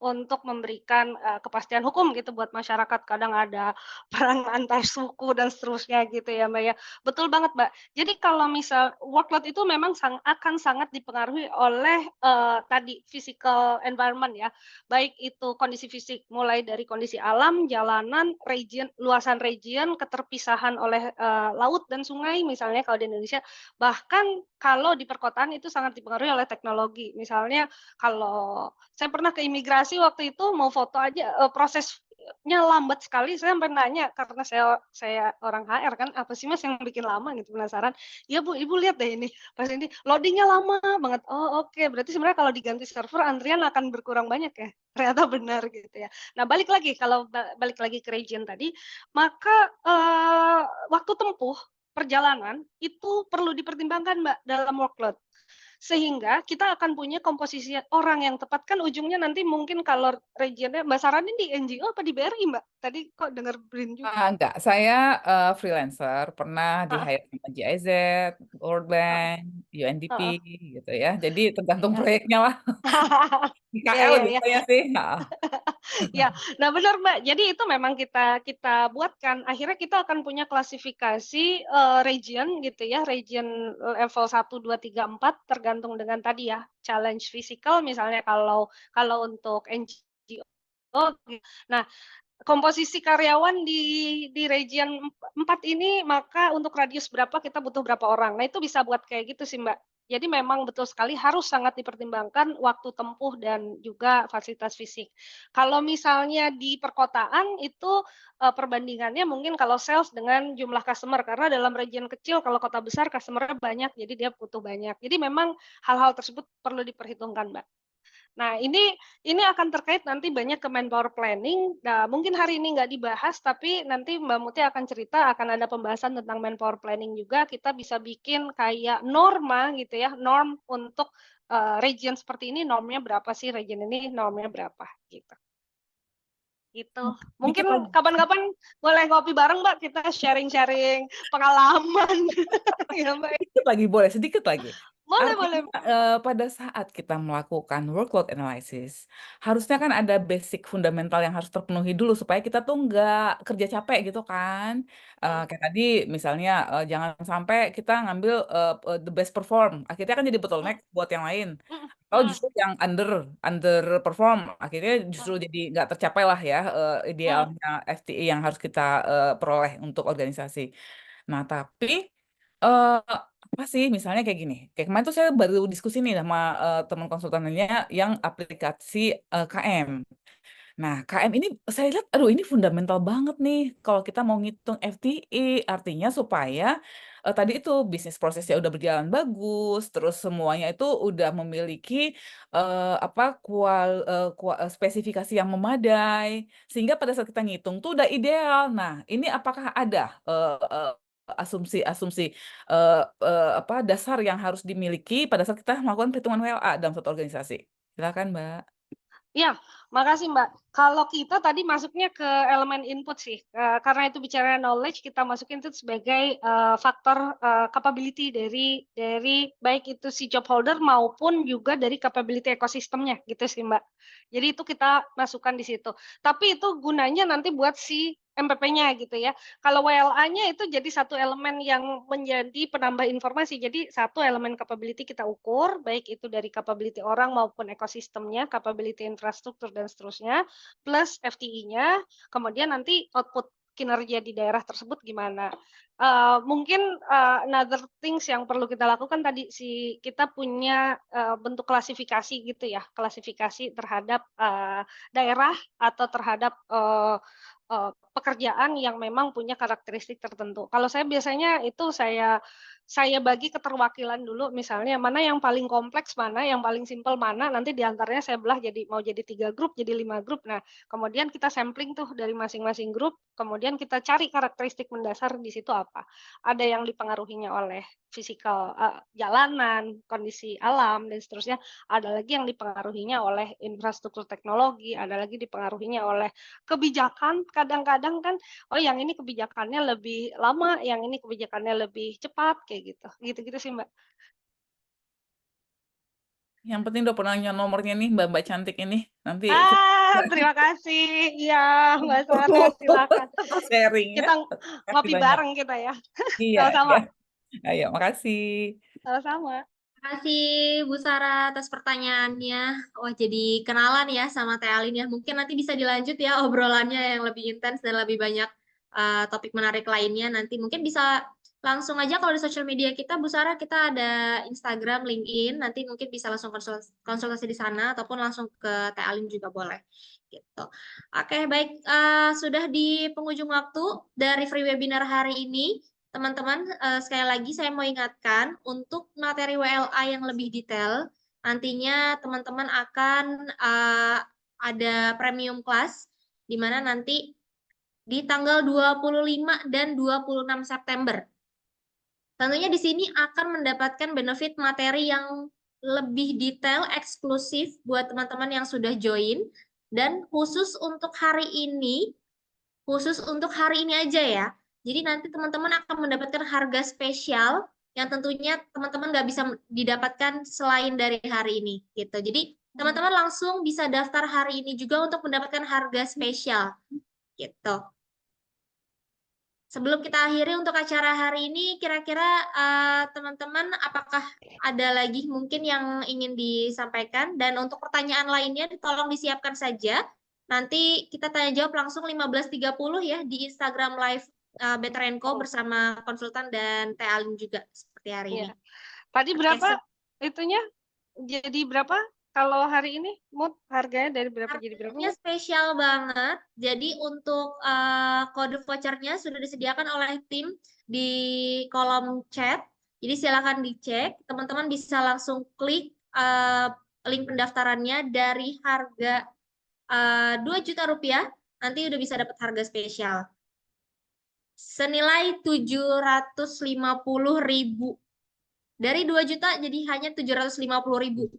untuk memberikan kepastian hukum gitu buat masyarakat. Kadang ada perang antar suku dan seterusnya gitu ya, Mbak ya. Betul banget, Mbak. Jadi kalau misal workload itu memang akan sangat dipengaruhi oleh tadi physical environment ya, baik itu kondisi fisik, mulai dari kondisi alam, jalanan, luasan region, keterpisahan oleh laut dan sungai misalnya kalau di Indonesia, bahkan kalau di perkotaan itu sangat dipengaruhi oleh teknologi. Misalnya kalau saya pernah ke imigrasi waktu itu mau foto aja, prosesnya lambat sekali, saya sampai nanya karena saya orang HR kan, "Apa sih Mas yang bikin lama?" Gitu, penasaran. "Iya Bu, Ibu lihat deh ini, pas ini loading-nya lama banget." "Oh oke, berarti sebenarnya kalau diganti server antrian akan berkurang banyak ya?" Ternyata benar gitu ya. Nah balik lagi, kalau balik lagi ke region tadi, maka, waktu tempuh perjalanan itu perlu dipertimbangkan Mbak, dalam workload. Sehingga kita akan punya komposisi orang yang tepat, kan ujungnya nanti mungkin kalau region-nya Mbak Sarah ini di NGO apa di BRI Mbak? Tadi kok dengar BRIN juga? Enggak, saya, freelancer, pernah Heeh di-hire sama GIZ, World heeh Bank, UNDP heeh. gitu ya. Jadi tergantung Iya. proyeknya lah, Iya IKL iya iya. biasanya sih, heeh. Ya, nah benar Mbak. Jadi itu memang kita kita buatkan. Akhirnya kita akan punya klasifikasi region gitu ya, region level 1, 2, 3, 4 tergantung dengan tadi ya, challenge physical misalnya kalau kalau untuk NGO. Nah, komposisi karyawan di region 4 ini, maka untuk radius berapa kita butuh berapa orang. Nah, itu bisa buat kayak gitu sih, Mbak. Jadi memang betul sekali harus sangat dipertimbangkan waktu tempuh dan juga fasilitas fisik. Kalau misalnya di perkotaan itu, perbandingannya mungkin kalau sales dengan jumlah customer, karena dalam region kecil kalau kota besar customer-nya banyak, jadi dia butuh banyak. Jadi memang hal-hal tersebut perlu diperhitungkan, Mbak. Nah, ini akan terkait nanti banyak ke manpower planning. Nah, mungkin hari ini nggak dibahas, tapi nanti Mbak Muti akan cerita, akan ada pembahasan tentang manpower planning juga. Kita bisa bikin kayak norma gitu ya, norm untuk region seperti ini, normnya berapa sih region ini, normnya berapa gitu. Gitu. Dikit Mungkin lagi. kapan-kapan boleh ngopi bareng Mbak, kita sharing-sharing pengalaman. Ya Mbak. Sedikit lagi boleh, sedikit lagi. Boleh, boleh. Artinya pada saat kita melakukan workload analysis, harusnya kan ada basic fundamental yang harus terpenuhi dulu supaya kita tuh nggak kerja capek gitu kan. Kayak tadi misalnya jangan sampai kita ngambil the best perform, akhirnya kan jadi bottleneck buat yang lain. Atau justru yang underperform, akhirnya justru jadi nggak tercapai lah ya idealnya FTE yang harus kita peroleh untuk organisasi. Nah, tapi apa sih misalnya kayak gini. Kayak kemarin tuh saya baru diskusi nih sama teman konsultannya yang aplikasi KM. Nah, KM ini saya lihat, aduh ini fundamental banget nih kalau kita mau ngitung FTE, artinya supaya tadi itu bisnis prosesnya udah berjalan bagus, terus semuanya itu udah memiliki apa spesifikasi yang memadai, sehingga pada saat kita ngitung tuh udah ideal. Nah, ini apakah ada asumsi-asumsi apa dasar yang harus dimiliki pada saat kita melakukan perhitungan WLA dalam suatu organisasi? Silakan, Mbak. Iya, makasih Mbak. Kalau kita tadi masuknya ke elemen input sih, karena itu bicara knowledge, kita masukin itu sebagai faktor capability dari baik itu si job holder maupun juga dari capability ekosistemnya gitu sih Mbak. Jadi itu kita masukkan di situ. Tapi itu gunanya nanti buat si MPP-nya gitu ya. Kalau WLA-nya itu jadi satu elemen yang menjadi penambah informasi. Jadi satu elemen capability kita ukur, baik itu dari capability orang maupun ekosistemnya, capability infrastruktur dan seterusnya, plus FTE-nya, kemudian nanti output kinerja di daerah tersebut gimana. Mungkin another things yang perlu kita lakukan tadi kita punya bentuk klasifikasi gitu ya, klasifikasi terhadap daerah atau terhadap pekerjaan yang memang punya karakteristik tertentu. Kalau saya biasanya itu saya bagi keterwakilan dulu, misalnya mana yang paling kompleks, mana yang paling simpel, mana nanti diantaranya saya belah mau jadi 3 grup, jadi 5 grup. Nah, kemudian kita sampling tuh dari masing-masing grup, kemudian kita cari karakteristik mendasar di situ apa. Ada yang dipengaruhinya oleh fisikal jalanan, kondisi alam dan seterusnya. Ada lagi yang dipengaruhinya oleh infrastruktur teknologi, ada lagi dipengaruhinya oleh kebijakan. Kadang-kadang kan, oh yang ini kebijakannya lebih lama, yang ini kebijakannya lebih cepat, kayak gitu. Gitu-gitu sih, Mbak. Yang penting udah pernah nanya nomornya nih Mbak-mbak cantik ini. Nanti kita Terima kasih. Iya, Mbak Sarah, silakan. sharing ya. Kita Kasih ngopi banyak. bareng kita ya. Iya, Sama-sama. iya. Ayo, makasih. Sama-sama. Terima kasih Bu Sarah atas pertanyaannya. Wah, jadi kenalan ya sama Teh Alin ya. Mungkin nanti bisa dilanjut ya obrolannya yang lebih intens dan lebih banyak topik menarik lainnya. Nanti mungkin bisa langsung aja kalau di sosial media kita, Bu Sarah, kita ada Instagram, LinkedIn. Nanti mungkin bisa langsung konsultasi di sana ataupun langsung ke Teh Alin juga boleh. Gitu. Oke, baik. Sudah di penghujung waktu dari free webinar hari ini. Teman-teman, sekali lagi saya mau ingatkan untuk materi WLA yang lebih detail, nantinya teman-teman akan ada premium class, di mana nanti di tanggal 25 dan 26 September. Tentunya di sini akan mendapatkan benefit materi yang lebih detail, eksklusif buat teman-teman yang sudah join, dan khusus untuk hari ini aja ya. Jadi nanti teman-teman akan mendapatkan harga spesial yang tentunya teman-teman nggak bisa didapatkan selain dari hari ini gitu. Jadi teman-teman langsung bisa daftar hari ini juga untuk mendapatkan harga spesial gitu. Sebelum kita akhiri untuk acara hari ini, kira-kira teman-teman apakah ada lagi mungkin yang ingin disampaikan? Dan untuk pertanyaan lainnya tolong disiapkan saja. Nanti kita tanya jawab langsung 15.30 ya di Instagram Live Better & Co bersama konsultan dan Teh Alin juga seperti hari ini. Tadi berapa itunya? Jadi berapa? Kalau hari ini mood harganya dari berapa jadi berapa? Harganya spesial banget. Jadi untuk kode vouchernya sudah disediakan oleh tim di kolom chat. Jadi silakan dicek. Teman-teman bisa langsung klik link pendaftarannya dari harga 2 juta rupiah. Nanti udah bisa dapat harga spesial. Senilai 750.000. Dari 2 juta jadi hanya 750.000.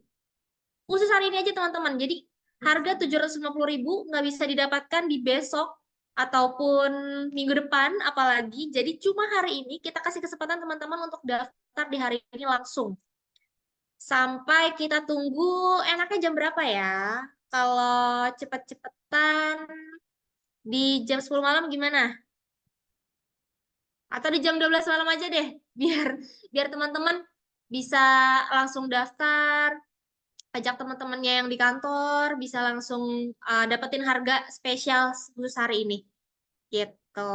Khusus hari ini aja teman-teman. Jadi harga 750.000 nggak bisa didapatkan di besok ataupun minggu depan apalagi. Jadi cuma hari ini kita kasih kesempatan teman-teman untuk daftar di hari ini langsung. sampai kita tunggu enaknya jam berapa ya? Kalau cepet-cepetan di jam 10 malam gimana? Atau di jam 12 malam aja deh, biar teman-teman bisa langsung daftar, ajak teman-temannya yang di kantor, bisa langsung dapetin harga spesial khusus hari ini. Gitu.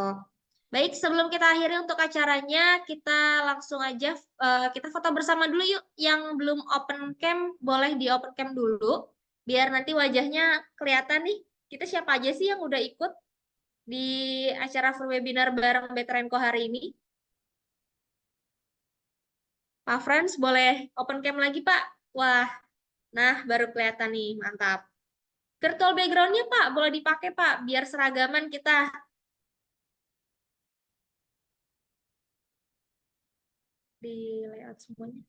Baik, sebelum kita akhiri untuk acaranya, kita langsung aja kita foto bersama dulu yuk. Yang belum open cam, boleh di open cam dulu. Biar nanti wajahnya kelihatan nih, kita siapa aja sih yang udah ikut di acara free webinar bareng Betrenko hari ini. Pak Frans, boleh open cam lagi, Pak? Wah, nah baru kelihatan nih, mantap. Virtual background-nya, Pak, boleh dipakai, Pak, biar seragaman kita. Di layout semuanya.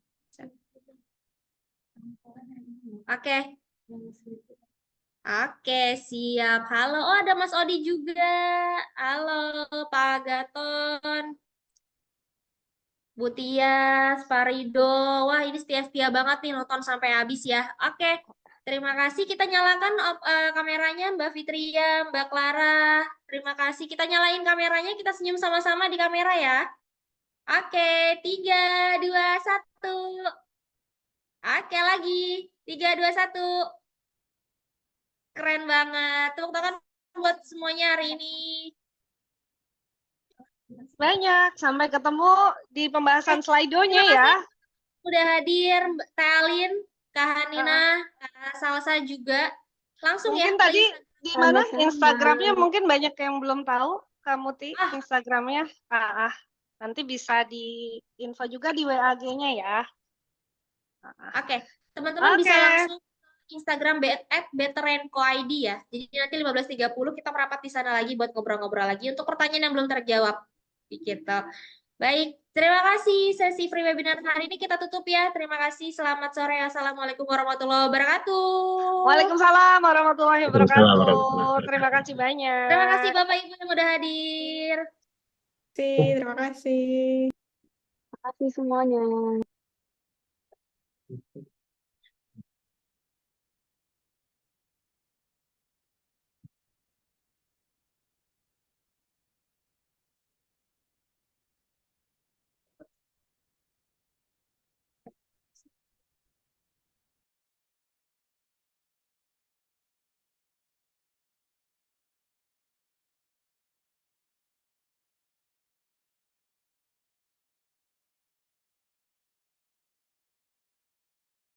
Oke. Oke, siap. Halo, oh ada Mas Odi juga. Halo, Pak Gaton. Bu Tias, Pak Rido. Wah, ini setia-setia banget nih nonton sampai habis ya. Oke, terima kasih. Kita nyalakan kameranya Mbak Fitria, Mbak Clara. Terima kasih. Kita nyalain kameranya, kita senyum sama-sama di kamera ya. Oke, 3, 2, 1. Oke, lagi. 3, 2, 1. Keren banget. Tepuk tangan buat semuanya hari ini. Banyak. Sampai ketemu di pembahasan Slido-nya terima ya. Udah hadir Mbak Talin, Kak Hanina, Kak Salsa juga. Langsung Mungkin ya ke tadi di mana Sama-sama. Instagramnya mungkin banyak yang belum tahu, Kak Muti, Ah. Instagramnya. Nanti bisa di info juga di WAG-nya ya. Oke, teman-teman bisa Oke. langsung ke Instagram @betrenkoid ya. Jadi nanti 15.30 kita merapat di sana lagi buat ngobrol-ngobrol lagi untuk pertanyaan yang belum terjawab. Gitu. Baik, terima kasih sesi free webinar hari ini kita tutup ya. Terima kasih, selamat sore. Assalamualaikum warahmatullahi wabarakatuh. Waalaikumsalam warahmatullahi Waalaikumsalam wabarakatuh. warahmatullahi Terima kasih banyak. Terima kasih Bapak Ibu yang udah hadir. Terima kasih. Terima kasih semuanya.